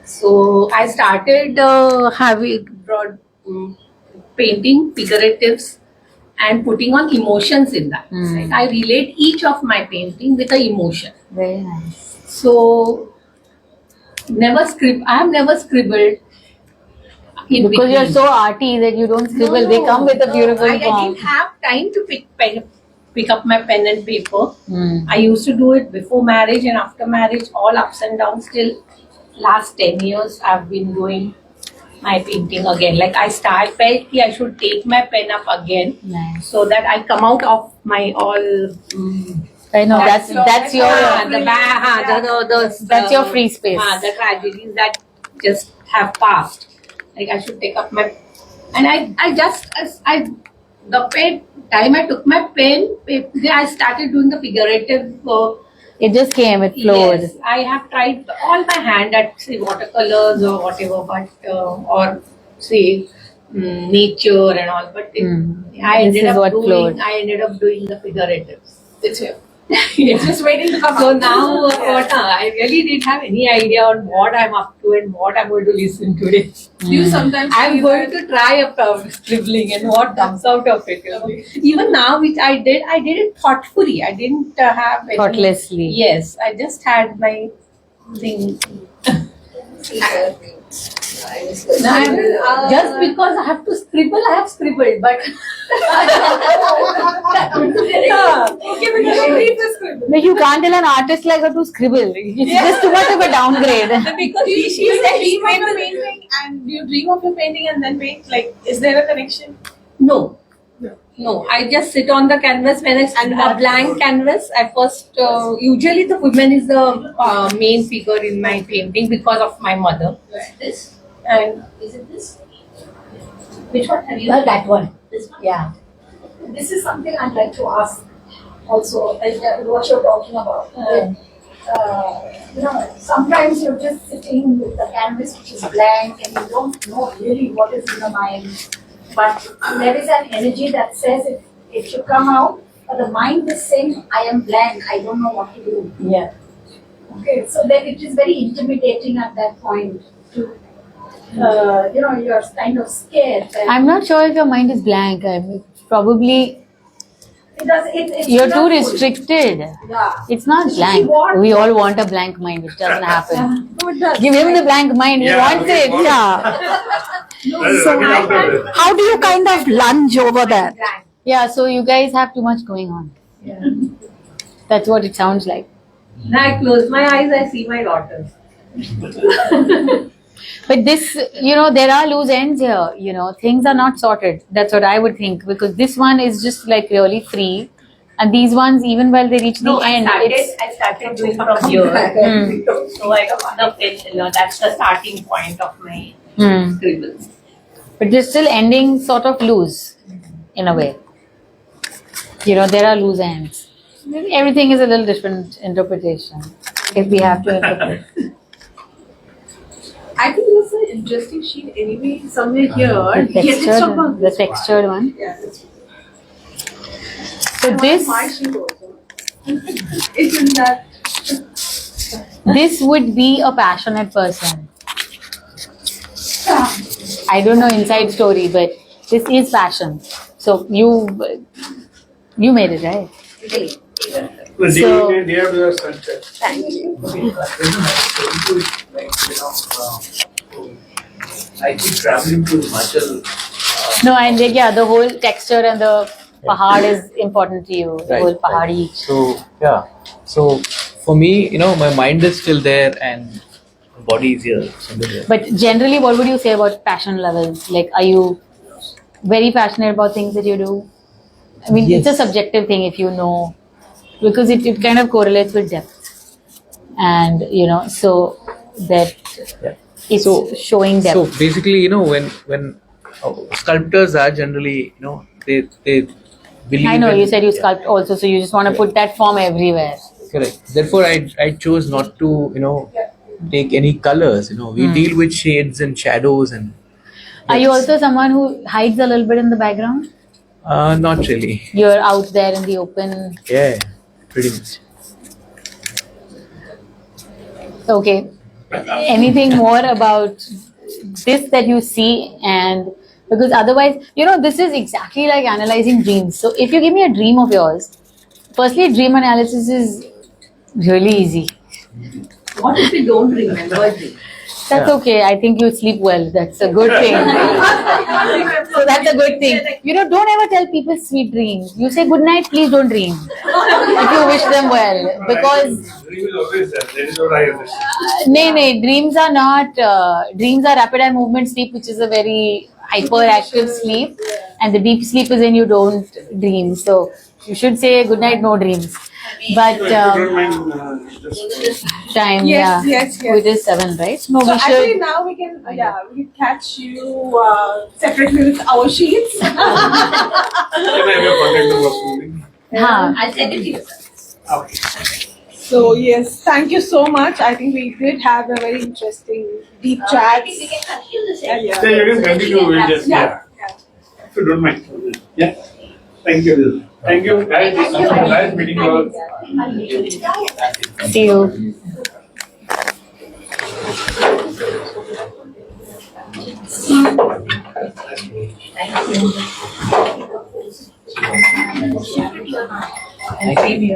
So I started having broad painting figuratives and putting on emotions in that. Like I relate each of my painting with an emotion. Very nice. So I have never scribbled. Because you're so arty that you don't scribble. They come with a beautiful I form. didn't have time to pick up my pen and paper. I used to do it before marriage and after marriage, all ups and downs. Till last 10 years, I've been doing my painting again. Like I felt I should take my pen up again, so that I come out of my all. I know that's your that's your free space. The tragedies that just have passed. Like I should take up my, and the time I took my pen, I started doing the figurative. It just came, it flowed. Yes, I have tried all my hand at say watercolors or whatever, but or say nature and all. But I ended up doing the figuratives. It's here. It's just waiting to come. So now, I really didn't have any idea on what I'm up to and what I'm going to listen today. You sometimes I'm going to try a scribbling and what comes out of it. Even now, which I did it thoughtfully. I didn't have any, Thoughtlessly. Yes, I just had my thing. Just because I have to scribble, I have scribbled, but No, you can't tell an artist like her to scribble. It's just too much of a downgrade. Because you dream of your painting and you dream of your painting and then paint. Like, is there a connection? No, I just sit on the canvas when it's a blank canvas. At first, usually the woman is the main figure in my painting because of my mother. This? And Is it this? Which one have you? that one. This one? Yeah. This is something I'd like to ask also, like what you're talking about. Sometimes you're just sitting with the canvas which is blank and you don't know really what is in the mind. But there is an energy that says it should come out, but the mind is saying, I am blank, I don't know what to do. Yeah. Okay, so then it is very intimidating at that point to, you're kind of scared. I'm not sure if your mind is blank. Probably You're too restricted. Yeah. It's not She blank. wants- We all want a blank mind, which doesn't happen. No, it does. Give him the blank mind. He wants it. Yeah. So how do you kind of lunge over that? Yeah. So you guys have too much going on. That's what it sounds like. When I close my eyes, I see my daughters. But this, there are loose ends here. Things are not sorted. That's what I would think, because this one is just like really free, and these ones, even while they reach the end, I started doing from here. So I kind of felt, that's the starting point of my scribbles. But they're still ending sort of loose, in a way. There are loose ends. Everything is a little different interpretation, if we have to interpret. I think there's an interesting sheet anyway somewhere here. The textured one. Yeah. So this, My sheet also. It's in that. this would be a passionate person. I don't know inside story, but this is passion. So you made it, right? So- Thank you. I keep traveling to Himachal. No, and the whole texture and the pahad is important to you. The whole pahadi. So yeah. So for me, my mind is still there and the body is here. Somewhere there. But generally, what would you say about passion levels? Like, are you very passionate about things that you do? I mean, it's a subjective thing if you know, because it kind of correlates with depth. And, so that it's showing depth. So basically, when sculptors are generally, they believe. I know in, you said you sculpt also, so you just want to put that form everywhere. Correct. Therefore, I chose not to, take any colors. We deal with shades and shadows and. Are you also someone who hides a little bit in the background? Not really. You're out there in the open. Yeah, pretty much. Okay. Anything more about this that you see? And because otherwise, this is exactly like analyzing dreams. So if you give me a dream of yours, firstly, dream analysis is really easy. What if you don't remember a dream? That's okay. I think you sleep well. That's a good thing. So that's a good thing. Don't ever tell people sweet dreams. You say good night, please don't dream. If you wish them well. Because Dream is always there. That is what I understand. dreams are not, dreams are rapid eye movement sleep, which is a very hyperactive sleep. And the deep sleep is when you don't dream. So you should say good night, no dreams. But time, Yes. It is 7, right? No, So we should. actually now we can catch you separately with our sheets. Can I have your contact number or something? I'll send it to you, sir. Okay. So yes, thank you so much. I think we did have a very interesting deep chat. I think we can continue the session. Yeah. So you can continue with just Yeah. if you don't mind. Yeah. Thank you. Thank you, guys. Nice meeting you all. See you. Thank you.